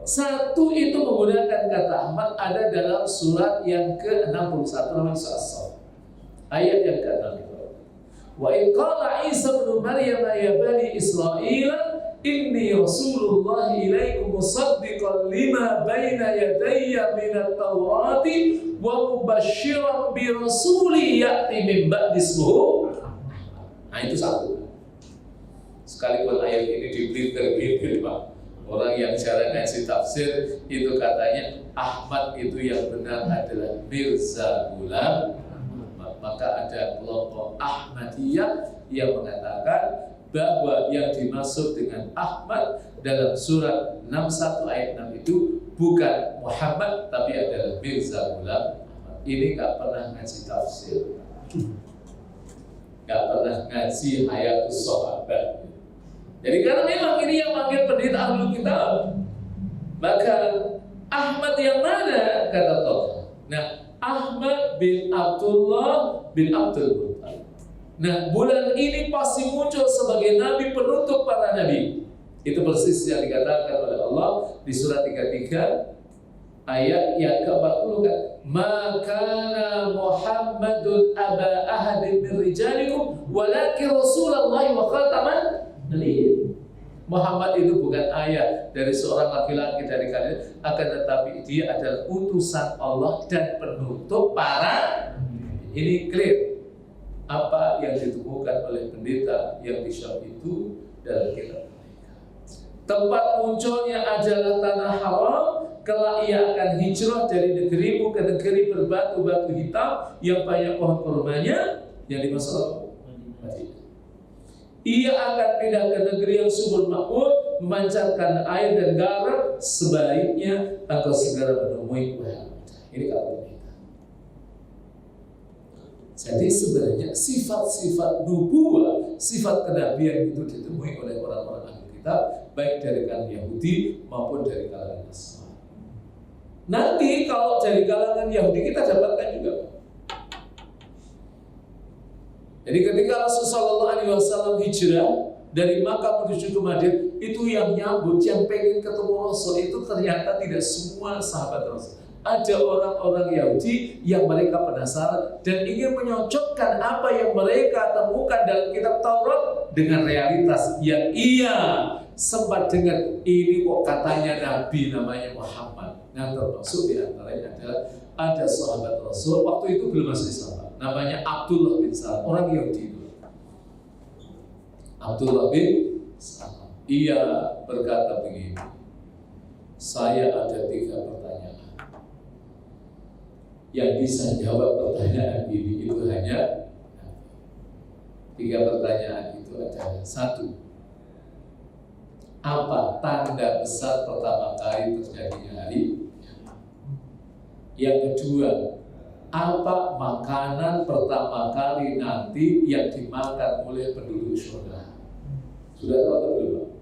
satu itu menggunakan kata Ahmad ada dalam surat yang ke-61 namanya surat As-Saff. Ayat yang ke-6 itu. Wa in qala Isa ibn Maryam ya bani Israil inni Rasulullah ilaikum musaddiqan lima baina yadayya minat Taurati wa mubasysyiran bi rasuli ya'ti min ba'di ismuhu. Nah, itu satu. Sekalipun ayat ini diblinter-blinter, Pak. Orang yang jarang ngaji tafsir itu katanya Ahmad itu yang benar adalah Mirza Ghulam. Maka ada kelompok Ahmadiyah yang mengatakan bahwa yang dimaksud dengan Ahmad dalam surat 61 ayat 6 itu bukan Muhammad tapi adalah Mirza Ghulam Ahmad. Ini gak pernah ngaji tafsir, gak pernah ngaji Hayatus Sahabat. Jadi karena memang ini yang panggil pendeta Ahlul Kitab, maka Ahmad yang mana kata Toha? Nah, Ahmad bin Abdullah bin Abdul Muttalib. Nah, bulan ini pasti muncul sebagai nabi penutup para nabi. Itu persis yang dikatakan oleh Allah di surat 33 ayat yang ke-40 kan. Maka Muhammadun aba ahadin min rijalikum walakin Rasulullah wa khataman nabiyyin. Muhammad itu bukan ayah dari seorang laki-laki dari kalian, akan tetapi dia adalah utusan Allah dan penutup para. Ini clear apa yang ditemukan oleh pendeta yang di Syam itu dalam kitab mereka. Tempat munculnya adalah tanah haram, kelak ia akan hijrah dari negerimu ke negeri berbatu-batu hitam yang banyak pohon kurmanya yang dimaksud Madinah. Ia akan pindah ke negeri yang subur makmur, memancarkan air dan garam. Sebaiknya engkau segera menemui Muhammad. Ini kata kita. Jadi sebenarnya sifat-sifat nubuwah, sifat kenabian itu ditemui oleh orang-orang ahli kitab, baik dari kalangan Yahudi maupun dari kalangan Nasrani. Nanti kalau dari kalangan Yahudi kita dapatkan juga. Jadi ketika Rasulullah SAW hijrah dari Makkah menuju ke Madinah, itu yang nyambut, yang pengen ketemu Rasul itu ternyata tidak semua sahabat Rasul. Ada orang-orang Yahudi yang mereka penasaran dan ingin menyocokkan apa yang mereka temukan dalam kitab Taurat dengan realitas yang ia sempat dengar. Ini kok katanya Nabi namanya Muhammad. Nah, termasuk di antaranya adalah ada sahabat Rasul waktu itu belum masuk Islam, namanya Abdullah bin Salam, orang Yahudi itu. Abdullah bin Salam, ia berkata begini, saya ada 3 pertanyaan. Yang bisa jawab pertanyaan ini itu hanya 3 pertanyaan itu adalah 1. Apa tanda besar pertama kali terjadinya hari? Yang kedua, apa makanan pertama kali nanti yang dimakan oleh penduduk surga? Sudah tahu atau belum?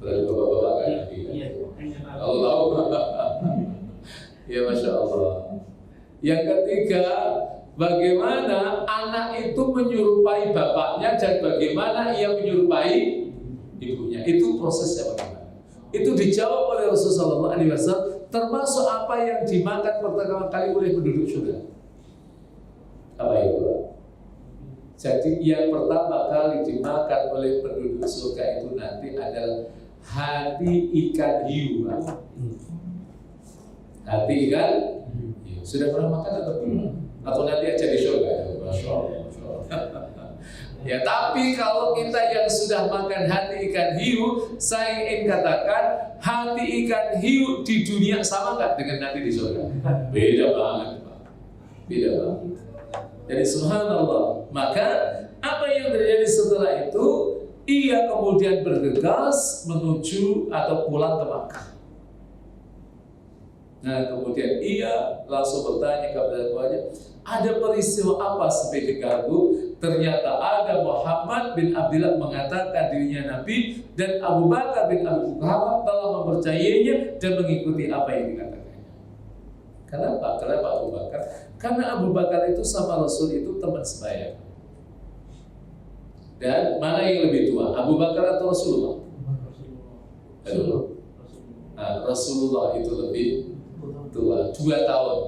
Berarti bapak-bapak kan? Iya. Allah. Ya, Masya Allah. Yang ketiga, bagaimana anak itu menyerupai bapaknya dan bagaimana ia menyerupai ibunya. Itu prosesnya bagaimana? Itu dijawab oleh Rasulullah SAW termasuk apa yang dimakan pertama kali oleh penduduk surga. Apa itu? Jadi yang pertama kali dimakan oleh penduduk surga itu nanti adalah hati ikan hiu. Hati ikan hiu. Sudah pernah makan atau belum? Atau nanti aja di surga? Masya Allah. Ya, tapi kalau kita yang sudah makan hati ikan hiu, saya ingin katakan hati ikan hiu di dunia sama nggak dengan nanti di surga? Beda banget, Pak. Beda banget. Jadi subhanallah. Maka apa yang terjadi setelah itu? Ia kemudian bergegas menuju atau pulang ke Makkah. Nah, kemudian ia langsung bertanya kepada tuannya, ada peristiwa apa sampai diganggu? Ternyata ada Muhammad bin Abdullah mengatakan dirinya Nabi dan Abu Bakar bin Abi Quhafah telah mempercayainya dan mengikuti apa yang dikatakannya. Kenapa? Kenapa Abu Bakar? Karena Abu Bakar itu sama Rasul itu teman sebaya. Dan mana yang lebih tua? Abu Bakar atau Rasulullah? Rasulullah itu lebih tua, 2 tahun.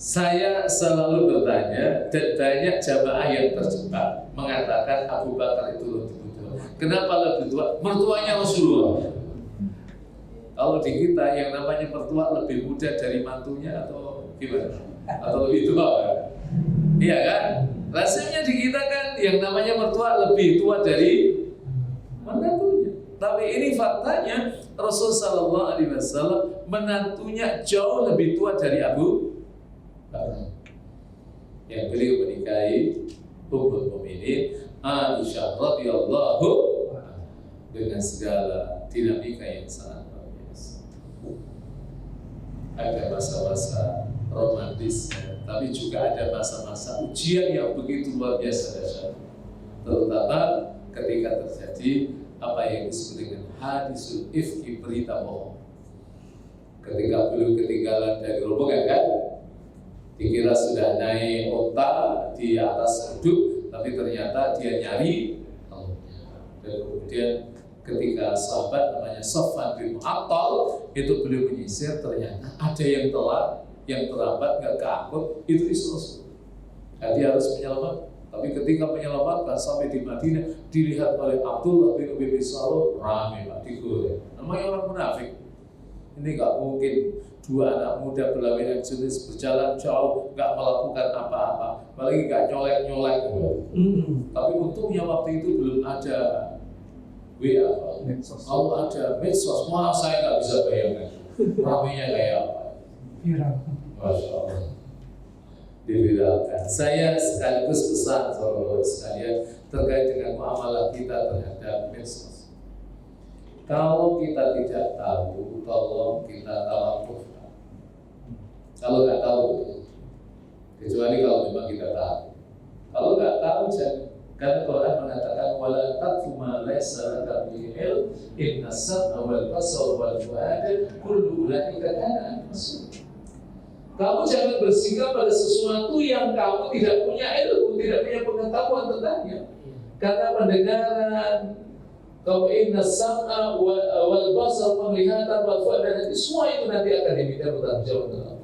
Saya selalu bertanya dan banyak jamaah yang terjebak mengatakan Abu Bakar itu lebih tua. Kenapa lebih tua? Mertuanya Rasulullah. Kalau di kita yang namanya mertua lebih muda dari mantunya atau gimana? Atau lebih tua kan? Iya kan? Rasanya di kita kan yang namanya mertua lebih tua dari menantunya. Tapi ini faktanya Rasul Sallallahu Alaihi Wasallam menantunya jauh lebih tua dari Abu Bakar. Yang beliau menikahi Ummul Mukminin Aisyah radhiyallahu dengan segala dinamika yang sangat luar biasa. Ada masa-masa romantisnya, tapi juga ada masa-masa ujian yang begitu luar biasa dahsyat. Terutama ketika terjadi apa yang disebut dengan hadisul ifki, berita bohong. Ketika beliau ketinggalan dari rombongan kan, dikira sudah naik onta di atas duduk, tapi ternyata dia nyari telurnya. Dan kemudian ketika sahabat namanya Sofwan bin Mu'attal itu beliau menyisir, ternyata ada yang telat, yang terlambat, nggak keangkut, itu Rasul. Jadi harus menyelamatkan. Tapi ketika menyelamatkan sampai di Madinah, dilihat oleh Abdullah bin Ubay bin Salul, ramai Pak, digoreng. Namanya orang munafik. Ini nggak mungkin 2 anak muda berlawanan jenis berjalan jauh, nggak melakukan apa-apa, apalagi nggak nyolek-nyolek. Tapi untungnya waktu itu belum ada WA, kalau ada medsos, malah saya nggak bisa bayangkan ramainya kayak apa. Masya Allah. Diviralkan. Saya sekaligus pesan saudara sekalian terkait dengan muamalah kita terhadap medsos. Kalau kita tidak tahu, tolong kita tawakuf. Kalau nggak tahu, kecuali kalau memang kita tahu. Kalau nggak tahu, jangan. Karena Quran mengatakan wala taqfu ma laysa laka bihi ilm inna as-sam'a wal basara wal fu'ada kullu ulaika kana mas'ul. Kamu jangan bersikap pada sesuatu yang kamu tidak punya ilmu, tidak punya pengetahuan tentangnya. Karena pendengaran, kamu inna sam'a wal basar, penglihatan, wal fu'ada, nanti semua itu nanti akan diminta bertanggung jawab.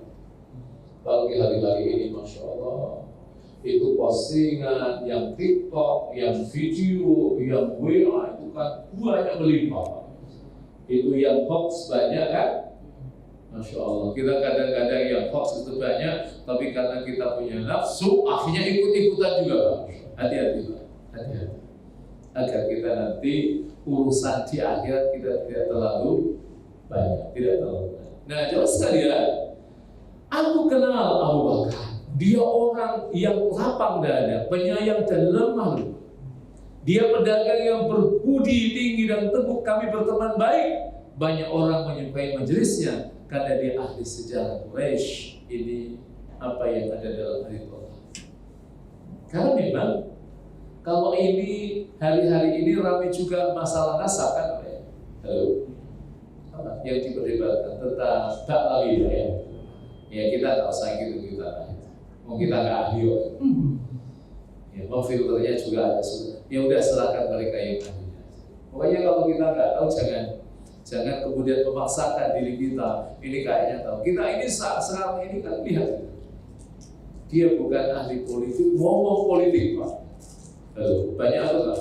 Apalagi hari-hari ini, Masya Allah, itu postingan, yang TikTok, yang video, yang WA, itu kan banyak melimpah. Itu yang hoax banyak kan? Masya Allah, kita kadang-kadang yang hoax itu banyak, tapi karena kita punya nafsu, akhirnya ikut-ikutan juga. Hati-hati, hati-hati. Agar kita nanti urusan di akhirat kita tidak terlalu banyak, tidak terlalu banyak. Nah, jelas sekalian, aku kenal Abu Bakar. Dia orang yang lapang dada, penyayang dan lemah. Dia pedagang yang berbudi tinggi dan teguh. Kami berteman baik. Banyak orang menyukai majelisnya karena dia ahli sejarah Quraisy. Ini apa yang ada dalam hadis Allah. Karena memang kalau ini hari-hari ini ramai juga masalah nasab kan, yang diperdebatkan tentang takwil ya. Ya kita nggak usah gitu kita. Mau kita nggak ahli ya, mau filternya juga ada. Ya udah serahkan mereka yang ahli. Pokoknya kalau kita nggak tahu Jangan kemudian memaksakan diri kita. Ini kayaknya tahu. Kita ini sekarang ini kan lihat. Dia bukan ahli politik, ngomong politik Pak. Lalu, banyak apa Pak?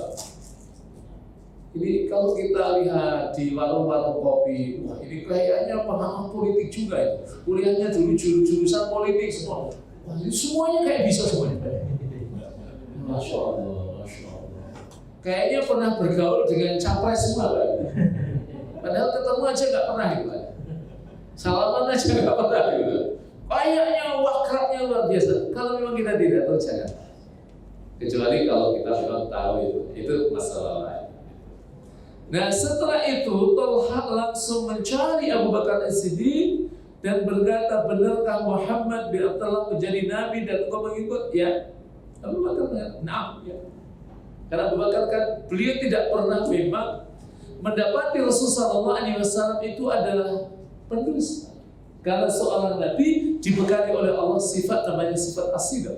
Ini kalau kita lihat di warung-warung kopi, wah ini kayaknya paham politik juga itu. Kuliahnya dulu jurusan politik semua. Wah ini semuanya kayak bisa semuanya. Masya Allah, Masya Allah. Kayaknya pernah bergaul dengan capres semua Pak. Padahal ketemu aja nggak pernah gitu. Salaman aja nggak pernah gitu. Kayaknya wakrabnya luar biasa. Kalau memang kita tidak tahu jangan. Kecuali kalau kita memang tahu itu masalah lain. Nah setelah itu Talha langsung mencari Abu Bakar As-Siddiq dan berkata, benarkah Muhammad bin Abdullah menjadi nabi dan engkau mengikut? Ya. Abu Bakar mengatakan, nah, ya. Karena Abu Bakar kan beliau tidak pernah memang mendapati Rasulullah SAW itu adalah pendusta. Karena seorang nabi dibekali oleh Allah sifat namanya sifat as-sidq.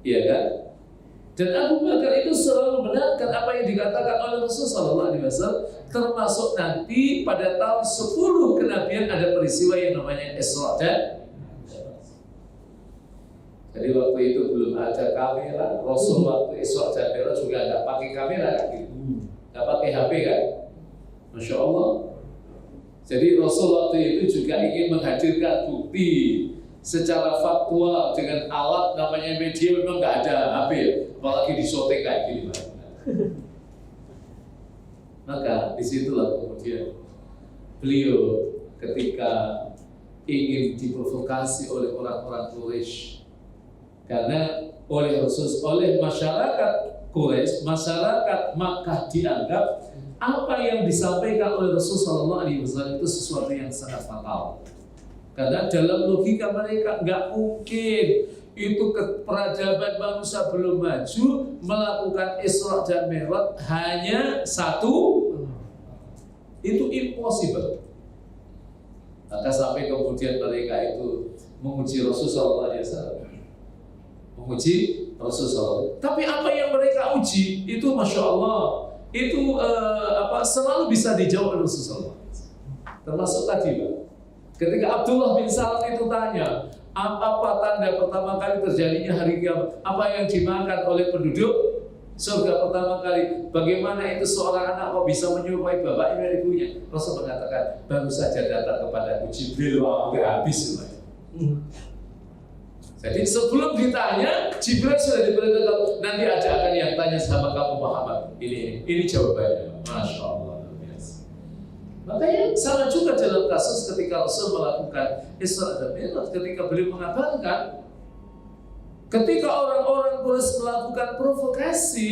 Iya kan? Dan Abu Bakar itu selalu membenarkan apa yang dikatakan oleh Rasulullah SAW, termasuk nanti pada tahun 10 kenabian ada peristiwa yang namanya Isra dan jadi waktu itu belum ada kamera. Rasul waktu Isra dan Mi'raj juga nggak pakai kamera kan gitu, nggak pakai HP kan, Masya Allah. Jadi Rasul waktu itu juga ingin menghadirkan bukti secara faktual dengan alat namanya media memang nggak ada HP, apalagi disotek kayak gini. Maka disitulah kemudian beliau ketika ingin diprovokasi oleh orang-orang Quraisy, karena oleh masyarakat Quraisy, masyarakat Makkah dianggap apa yang disampaikan oleh Rasulullah SAW itu sesuatu yang sangat fatal. Karena dalam logika mereka nggak mungkin itu peradaban manusia belum maju melakukan Isra dan Mi'raj hanya satu, itu impossible. Maka sampai kemudian mereka itu menguji Rasulullah SAW, menguji Rasulullah. Tapi apa yang mereka uji itu Masya Allah itu selalu bisa dijawab oleh Rasulullah. Termasuk tadi Pak, ketika Abdullah bin Salam itu tanya, apa tanda pertama kali terjadinya hari kiamat? Apa yang dimakan oleh penduduk surga pertama kali? Bagaimana itu seorang anak kok bisa menyerupai bapaknya dan ibunya? Rasul mengatakan, baru saja datang kepada Jibril, udah habis semuanya. Jadi sebelum ditanya, Jibril sudah diberitahu, nanti akan yang tanya sama kamu Muhammad. Ini jawabannya, Masya Allah. Makanya sama juga dalam kasus ketika Rasul melakukan Isra dan Mi'raj, ketika beliau mengabarkan ketika orang-orang Quraisy melakukan provokasi,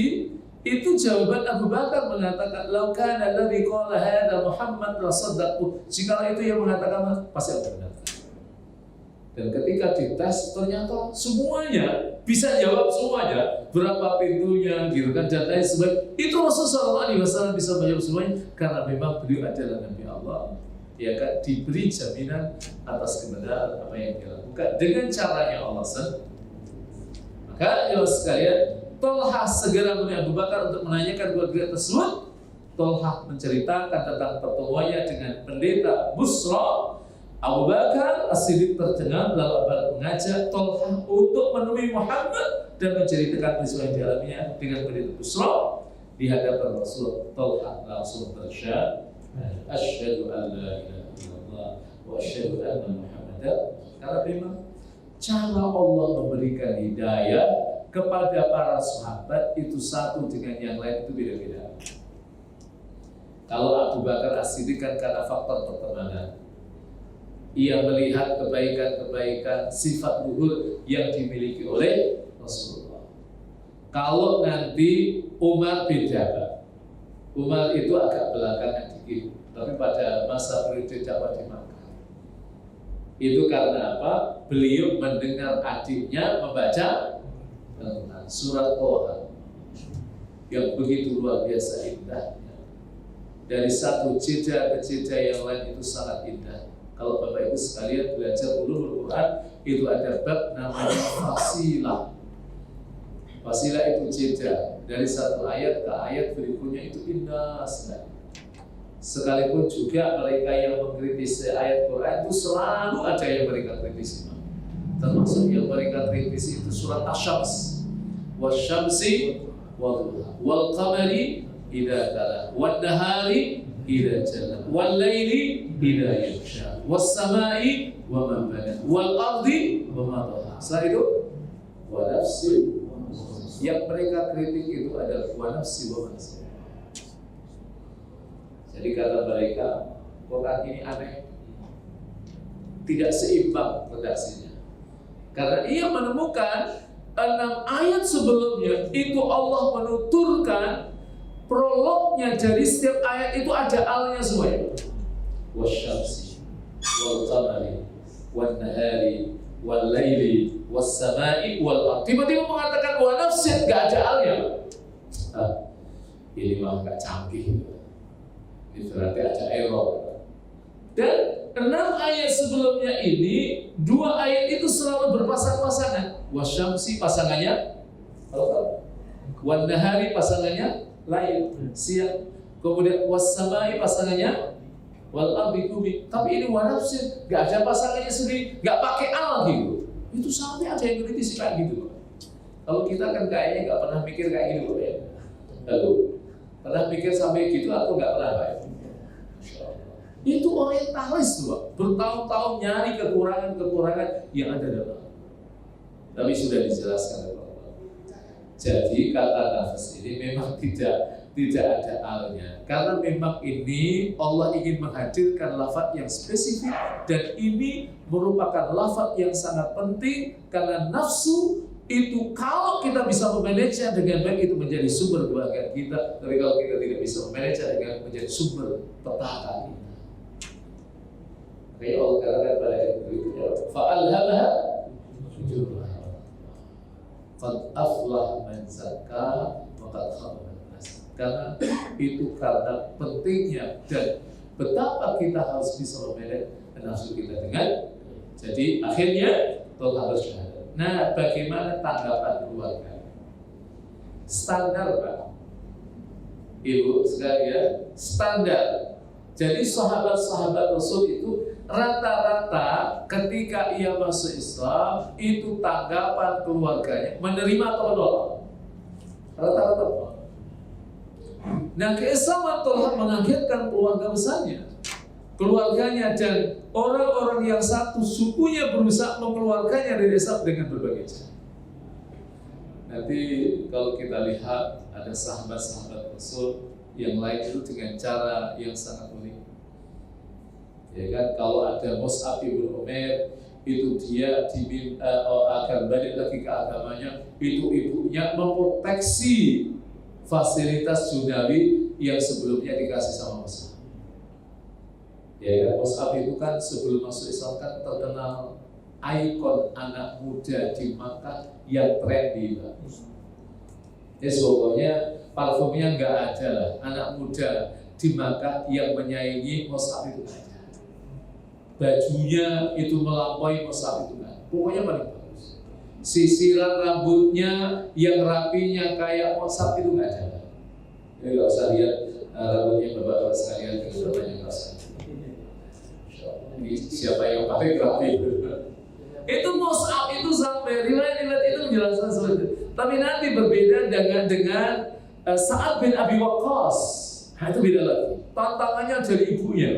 itu jawaban Abu Bakar mengatakan, "Lau kana alladhi qala hadha Muhammad la saddaqu." Jika itu yang mengatakan pasti benar. Dan ketika dites ternyata semuanya bisa jawab semuanya, berapa pintunya gitu kan, dan lain sebagainya. Itu Rasulullah SAW bisa menjawab semuanya karena memang beliau adalah Nabi Allah, ya kan, diberi jaminan atas kebenaran apa yang dilakukan dengan caranya Allah sendiri. Maka jemaah sekalian, Talha segera menemui Abu Bakar untuk menanyakan keluarga tersebut. Talha menceritakan tentang pertemuannya dengan pendeta Busra. Abu Bakar As-Siddiq tercengang lalu mengajak Talha untuk menemui Muhammad dan menceritakan peristiwa yang dialaminya dengan pendeta Busra di hadapan Rasul. Talha langsung bersyahadat, asyhadu an la ilaha illallah wa asyhadu anna Muhammadan. Karena memang cara Allah memberikan hidayah kepada para sahabat itu satu dengan yang lain itu beda-beda. Kalau Abu Bakar As-Siddiq kan karena faktor pertemanan, ia melihat kebaikan-kebaikan sifat luhur yang dimiliki oleh Rasulullah. Kalau nanti Umar beda, Umar itu agak belakangan dikit, tapi pada masa periode dakwah di Makkah. Itu karena apa? Beliau mendengar adiknya membaca surat Toha yang begitu luar biasa indahnya. Dari satu jeda ke jeda yang lain itu sangat indah. Kalau Bapak Ibu sekalian belajar ulumul Quran, itu ada bab namanya fasilah. Fasilah itu jeda dari satu ayat ke ayat berikutnya itu indah sekali. Sekalipun juga mereka yang mengkritisi ayat Quran itu selalu ada yang mereka kritisi. Termasuk yang mereka kritisi itu surat Asy-Syams. Wasyamsi wal qamari idza tala wan nahari idza jalla wal laili idza yaghsha was samai wa ma bana wal ardi wa ma taha. Setelah itu wa nafsi, yang mereka kritik itu adalah wa nafsi wa ma. Jadi kata mereka, Quran ini aneh, tidak seimbang redaksinya. Karena ia menemukan 6 ayat sebelumnya itu Allah menuturkan prolognya, dari setiap ayat itu ada alnya semuanya. Wasyamsi wal qamari wan nahari wal laili was samai wal ardi. Tiba-tiba mengatakan wa nafsin, enggak ada alnya. Ini mah enggak canggih. Ini berarti ada error. Dan 6 ayat sebelumnya ini, 2 ayat itu selalu berpasang-pasangan. Wasyamsi pasangannya wan nahari pasangannya lail, siang. Kemudian wassamai pasangannya wal ardi bumi. Tapi ini wa nafsin, enggak ada pasangannya sendiri, enggak pakai al gitu. Itu sampai ada yang kritisi kayak gitu. Kalau kita kan kayaknya enggak pernah mikir kayak gitu ya. Lalu pernah mikir sampai gitu atau enggak pernah Pak? Itu orientalis tuh, bertahun-tahun nyari kekurangan-kekurangan yang ada dalam. Tapi sudah dijelaskan oleh Allah. Jadi kata nafas ini memang tidak ada alnya, karena memang ini Allah ingin menghadirkan lafaz yang spesifik, dan ini merupakan lafaz yang sangat penting karena nafsu itu kalau kita bisa memanage dengan baik itu menjadi sumber kebahagiaan kita. Tapi kalau kita tidak bisa memanage dengan menjadi sumber petaka kita. Makanya Allah katakan pada ayat berikutnya, fa'alhamaha fujuraha qad aflaha man zakkaha wa qad khaba man dassaha. Karena itu karena pentingnya dan betapa kita harus bisa memanage nafsu kita dengan. Jadi akhirnya Allah harus syahadat. Nah, bagaimana tanggapan keluarga? Standar Pak, Ibu sekalian, standar. Jadi sahabat-sahabat Rasul itu rata-rata ketika ia masuk Islam itu tanggapan keluarganya menerima atau menolak? Rata-rata. Nah, keislaman telah mengagetkan keluarga besarnya, keluarganya, dan orang-orang yang satu sukunya berusaha mengeluarkannya dari Islam dengan berbagai cara. Nanti kalau kita lihat ada sahabat-sahabat Rasul yang lain itu dengan cara yang sangat unik. Ya kan, kalau ada Mus'ab bin Umair itu dia diminta agar balik lagi ke agamanya, itu ibunya memproteksi fasilitas duniawi yang sebelumnya dikasih sama Mus'ab. Ya kan, Mus'ab itu kan sebelum masuk Islam kan terkenal ikon anak muda di Makkah yang trendy banget. Ya pokoknya parfumnya nggak ada lah, anak muda di Makkah yang menyaingi Mus'ab itu nggak ada. Bajunya itu melampaui Mus'ab itu nggak ada. Pokoknya paling bagus. Sisiran rambutnya yang rapinya kayak Mus'ab itu nggak ada. Jadi nggak usah lihat rambutnya bapak-bapak sekalian dengan namanya Mus'ab. Ini siapa yang paling rapi? Itu Mus'ab itu sampai riwayat-riwayat itu menjelaskan seperti itu. Tapi nanti berbeda dengan Sa'ad bin Abi Waqqas. Nah, itu beda lagi. Tantangannya dari ibunya.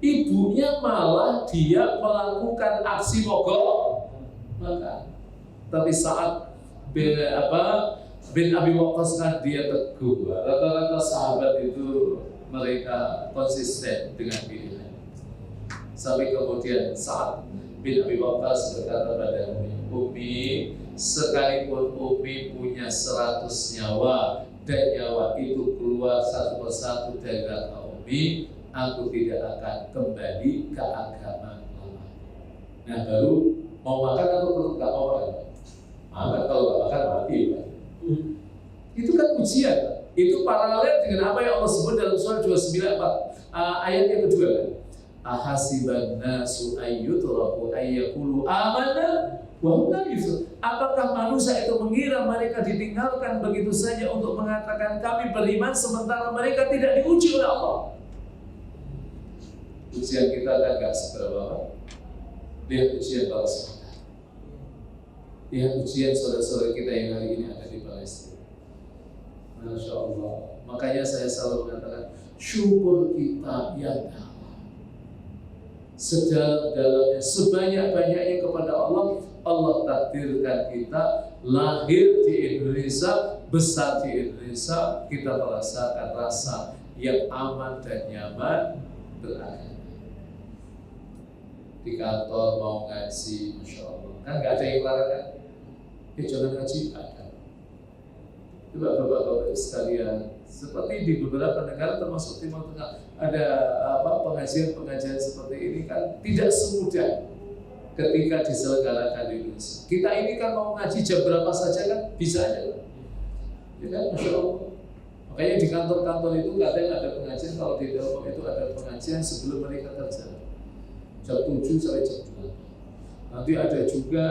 Ibunya malah dia melakukan aksi mogok makan. Tapi Sa'ad bin Abi Waqqas kan dia teguh. Rata-rata sahabat itu mereka konsisten dengan pilihan. Sampai kemudian Sa'ad bin Abi Waqqas berkata pada Umi, sekalipun Umi punya 100 nyawa dan nyawa itu keluar satu persatu dari rahim Umi, aku tidak akan kembali ke agama lama. Nah, baru mau makan atau nggak mau makan? Makan, kalau nggak makan mati. Itu kan ujian. Itu paralel dengan apa yang Allah sebut dalam surah 29 ayat yang kedua kan. Ahasiban nasu ayyutraku ayyakulu amanna Apakah manusia itu mengira mereka ditinggalkan begitu saja untuk mengatakan kami beriman sementara mereka tidak diuji oleh Allah? Ujian kita kan gak seberapa. Lihat ujian para sahabat. Lihat ujian saudara-saudara kita yang hari ini ada di Palestina. Masya Allah. Makanya saya selalu mengatakan syukur kita yang dalam, sedalam-dalamnya, sebanyak-banyaknya kepada Allah. Allah takdirkan kita lahir di Indonesia, besar di Indonesia, kita merasakan rasa yang aman dan nyaman berada di kantor mau ngaji, Masya Allah, kan nggak ada yang larang kan? Jangan ngaji, ada. Coba bapak-bapak sekalian, seperti di beberapa negara termasuk Timur Tengah ada pengajian seperti ini kan tidak semudah ketika diselenggarakan di Indonesia. Kita ini kan mau ngaji jam berapa saja kan bisa aja kan? Ya kan, Masya Allah. Makanya di kantor-kantor itu kadang ada pengajian, kalau di Telkom itu ada pengajian sebelum mereka kerja jam 7 sampai jam 8. Nanti ada juga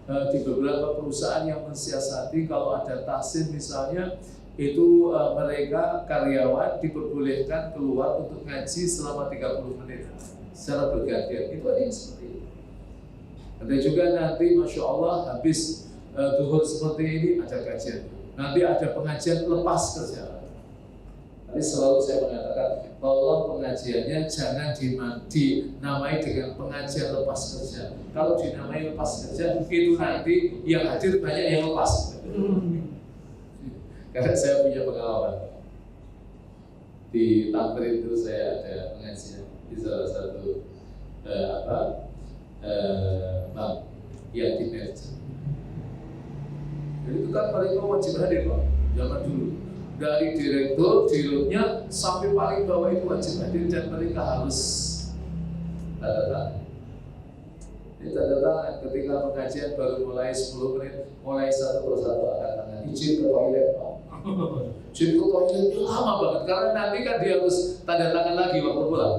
di beberapa perusahaan yang mensiasati kalau ada tahsin misalnya itu mereka karyawan diperbolehkan keluar untuk ngaji selama 30 menit secara bergantian. Itu ada yang seperti itu. Ada juga nanti Masya Allah habis duhur seperti ini ada kajian. Nanti ada pengajian lepas kerja. Tapi selalu saya mengatakan tolong pengajiannya jangan dinamai dengan pengajian lepas kerja. Kalau dinamai lepas kerja itu nanti yang hadir banyak yang lepas. Karena saya punya pengalaman di Tamrin itu saya ada pengajian di salah satu bank yang di merger. Jadi itu kan paling wajib hadir Pak, zaman dulu. Dari direktur, dirutnya sampai paling bawah itu wajib hadir dan mereka harus tanda tangan. Ini tanda tangan ketika pengajian baru mulai 10 menit, mulai satu persatu akan tangan izin ke toilet Pak. Izin ke toilet lama banget karena nanti kan dia harus tanda tangan lagi waktu pulang.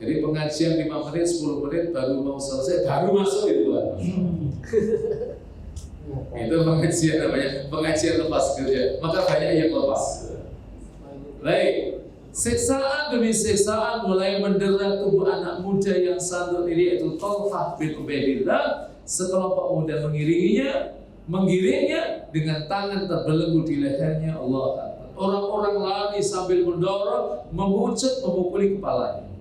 Jadi pengajian 5 menit, 10 menit baru mau selesai, baru masuk itu Pak. Itu pengajian namanya, pengajian lepas kerja. Maka banyak yang lepas. Baik, siksaan demi siksaan mulai mendera tubuh anak muda yang santun ini, yaitu Thalhah bin Ubaidillah. Sekelompok muda mengiringnya dengan tangan terbelenggu di lehernya. Allah Akbar. Orang-orang lari sambil mendorong, memucuk, memukuli kepalanya.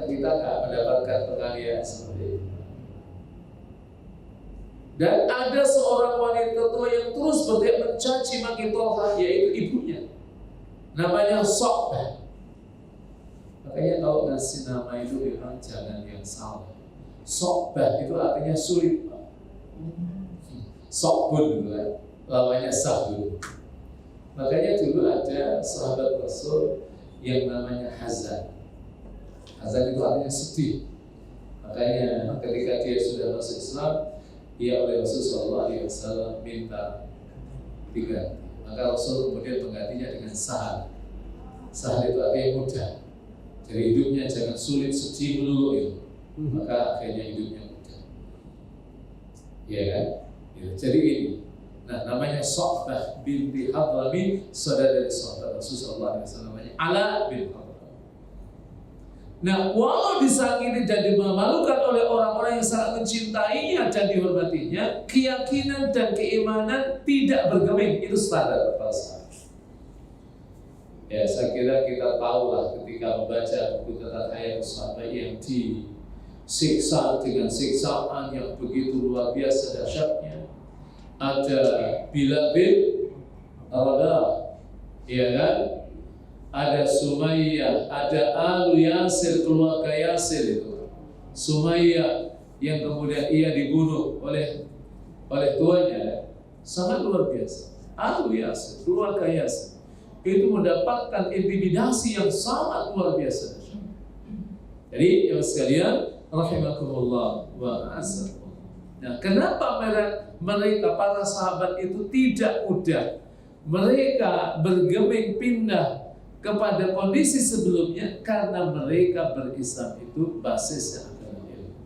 Kita nggak mendapatkan penganiayaan seperti itu. Dan ada seorang wanita tua yang terus berteriak mencaci maki Thalhah, yaitu ibunya, namanya Sokbah. Makanya kalau ngasih nama itu memang jangan yang salah. Sokbah itu artinya sulit. Sokbun itu kan, lawannya Sahbun. Makanya dulu ada sahabat Rasul yang namanya Hazan. Hazan itu artinya sedih. Makanya ketika dia sudah masuk Islam, ia oleh Rasulullah SAW minta diganti. Maka Rasul kemudian menggantinya dengan Sahal. Sahal itu artinya mudah. Jadi hidupnya jangan sulit, sedih melulu itu. Maka akhirnya hidupnya mudah. Iya kan? Ya, jadi ini. Nah, namanya Sokbah binti Hadrami, saudara dari sahabat Rasulullah SAW, namanya Ala bin Hadrami. Nah, walau disakiti dan dimalukan oleh orang-orang yang sangat mencintainya dan dihormatinya, keyakinan dan keimanan tidak bergeming. Itu standar bahasa. Ya, saya kira kita tahulah ketika membaca buku tentang hayat sahabat yang disiksa dengan siksaan yang begitu luar biasa dahsyatnya. Ada Bilal bin Rabah, ya kan? Ada Sumayyah, ada Alu Yasir, keluarga Yasir itu. Sumayyah yang kemudian ia dibunuh oleh tuannya, sangat luar biasa. Alu Yasir, keluarga Yasir, itu mendapatkan intimidasi yang sangat luar biasa. Jadi yang sekalian, rahimakumullah wa a'azzakumullah. Nah, kenapa mereka para sahabat itu tidak mudah? Mereka bergeming pindah kepada kondisi sebelumnya karena mereka berislam itu basisnya adalah ilmu.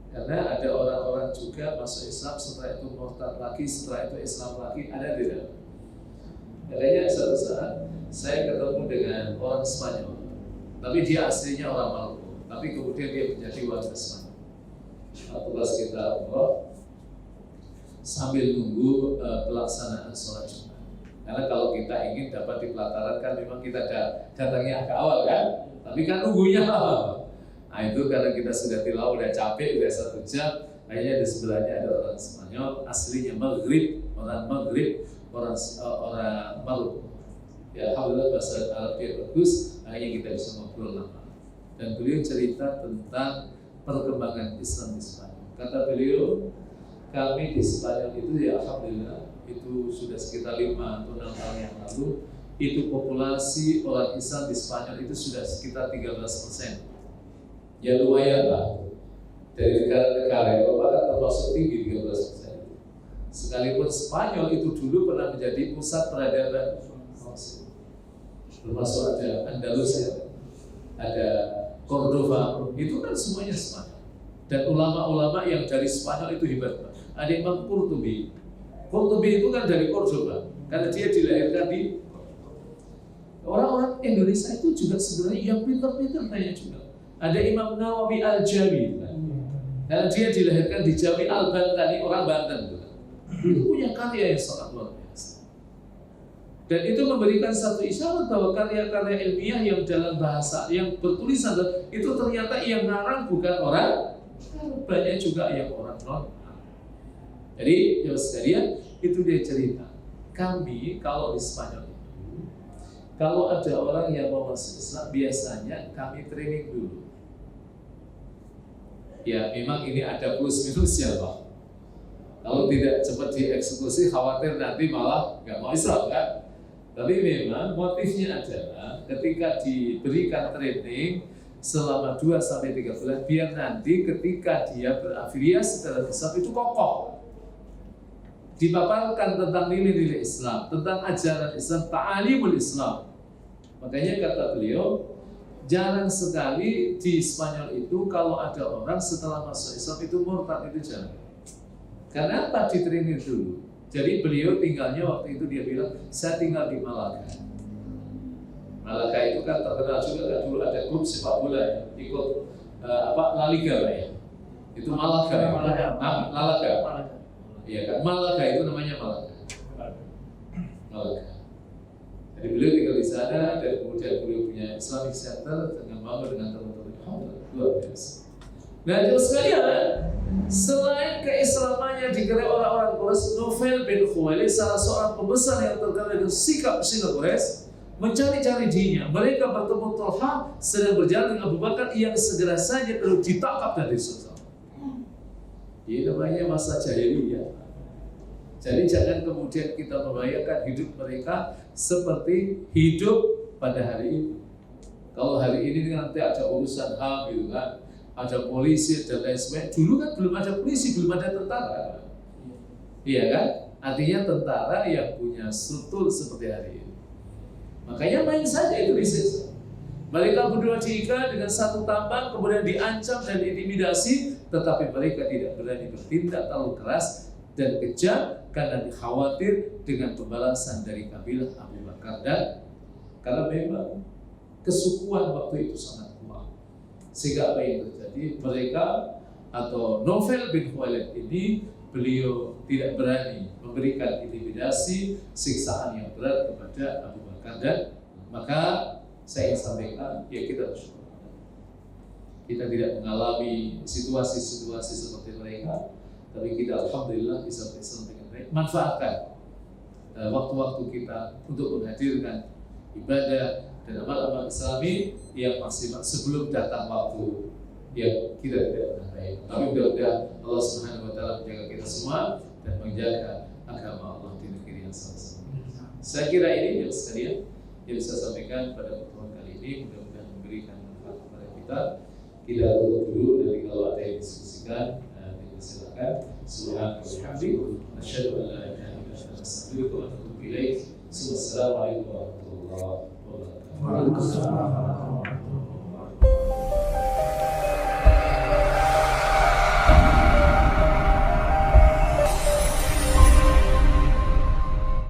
Karena ada orang-orang juga masuk Islam setelah itu murtad lagi, setelah itu Islam lagi, ada tidak? Katanya suatu saat saya ketemu dengan orang Spanyol, tapi dia aslinya orang Maluku, tapi kemudian dia menjadi warga Spanyol. Tugas kita sambil nunggu pelaksanaan sholat Jumat. Karena kalau kita ingin dapat di pelataran kan memang kita datangnya agak awal kan, tapi kan nunggunya lama. Nah itu karena kita sudah tilawah, udah capek, udah 1 jam. Kayaknya di sebelahnya ada orang Spanyol, aslinya Maghrib, orang Maghrib, orang Maluku. Ya alhamdulillah bahasa Arab dia bagus, akhirnya kita bisa ngobrol lama. Dan beliau cerita tentang perkembangan Islam di Spanyol. Kata beliau, kami di Spanyol itu ya alhamdulillah itu sudah sekitar 5 atau 6 tahun yang lalu, itu populasi orang Islam di Spanyol itu sudah sekitar 13%. Ya lumayan lah. Dari negara-negara Eropa kan termasuk tinggi 13%. Sekalipun Spanyol itu dulu pernah menjadi pusat peradaban, termasuk ada Andalusia, ada Cordova, itu kan semuanya Spanyol. Dan ulama-ulama yang dari Spanyol itu hebat. Ada Imam Qurtubi. Qurtubi itu kan dari Cordova, karena dia dilahirkan di. Orang-orang Indonesia itu juga sebenarnya yang pintar-pintar banyak juga. Ada Imam Nawawi Al-Jawi, kan? Karena dia dilahirkan di Jawi Al-Bantani, orang Banten. Itu punya karya yang sangat luar biasa. Dan itu memberikan satu isyarat bahwa karya-karya ilmiah yang dalam bahasa, yang bertulisan, itu ternyata yang ngarang bukan orang, banyak juga yang orang non. Jadi, ya sekalian, itu dia cerita. Kami kalau di Spanyol itu, kalau ada orang yang mau masuk Islam, biasanya kami training dulu. Ya, memang ini ada plus minusnya, Pak. Kalau tidak cepat dieksekusi, khawatir nanti malah nggak mau Islam, kan? Tapi memang motifnya adalah ketika diberikan training selama 2-3 bulan, biar nanti ketika dia berafiliasi dalam Islam itu kokoh. Dipaparkan tentang nilai-nilai Islam, tentang ajaran Islam, ta'alimul Islam. Makanya kata beliau, jarang sekali di Spanyol itu kalau ada orang setelah masuk Islam itu murtad, itu jarang. Karena apa? Di-training dulu. Jadi beliau tinggalnya waktu itu dia bilang, saya tinggal di Malaga. Malaga itu kan terkenal juga kan, dulu ada klub sepak bola ya, ikut La Liga lah ya. Itu Malaga. Malaga. Iya kan, Malaga itu namanya Malaga. Jadi beliau tinggal di sana dan kemudian beliau punya Islamic Center dengan bangga dengan teman-teman. Luar biasa. Nah, terus sekalian, selain keislamannya digerak orang-orang Quraisy, Nufail bin Khuwailid, salah seorang pembesar yang terkenal dengan sikap Quraisy, mencari-cari dirinya. Mereka bertemu Talha sedang berjalan dengan Abu Bakar yang segera saja terus ditangkap dan disusah. Ini namanya masa jahiliyah. Jadi jangan kemudian kita membayangkan hidup mereka seperti hidup pada hari ini. Kalau hari ini nanti ada urusan HAM gitu kan, ada polisi dan lain sebagainya. Dulu kan belum ada polisi, belum ada tentara. Iya kan? Artinya tentara yang punya struktur seperti hari ini. Makanya main saja itu disiksa. Mereka berdua diikat dengan satu tambang, kemudian diancam dan diintimidasi, tetapi mereka tidak berani bertindak terlalu keras dan kejam karena khawatir dengan pembalasan dari kabilah Abu Bakar, dan karena memang kesukuan waktu itu sangat kuat. Sehingga apa yang terjadi? Mereka atau Nufail bin Khuwailid ini, beliau tidak berani memberikan intimidasi, siksaan yang berat kepada Abu Bakar, dan maka saya ingin sampaikan, ya kita bersyukur. Kita tidak mengalami situasi-situasi seperti mereka, tapi kita alhamdulillah bisa berislam dengan baik. Manfaatkan waktu-waktu kita untuk menghadirkan ibadah dan amal-amal Islami yang maksimal sebelum datang waktu yang kita tidak pernah baik. Tapi mudah-mudahan Allah Subhanahu Wa Taala menjaga kita semua dan menjaga agama Allah di negeri yang sama-sama. Saya kira ini yang sekalian yang bisa sampaikan pada pertemuan kali ini, mudah-mudahan memberikan manfaat kepada kita. Kita tutup dulu, nanti kalau ada yang diskusikan, silakan. Subhanallah, asyhadu an la ilaha illallah. nastaghfiruka wa natubu ilaik. Wassalamualaikum warahmatullahi wabarakatuh. Waalaikumsalam warahmatullahi wabarakatuh.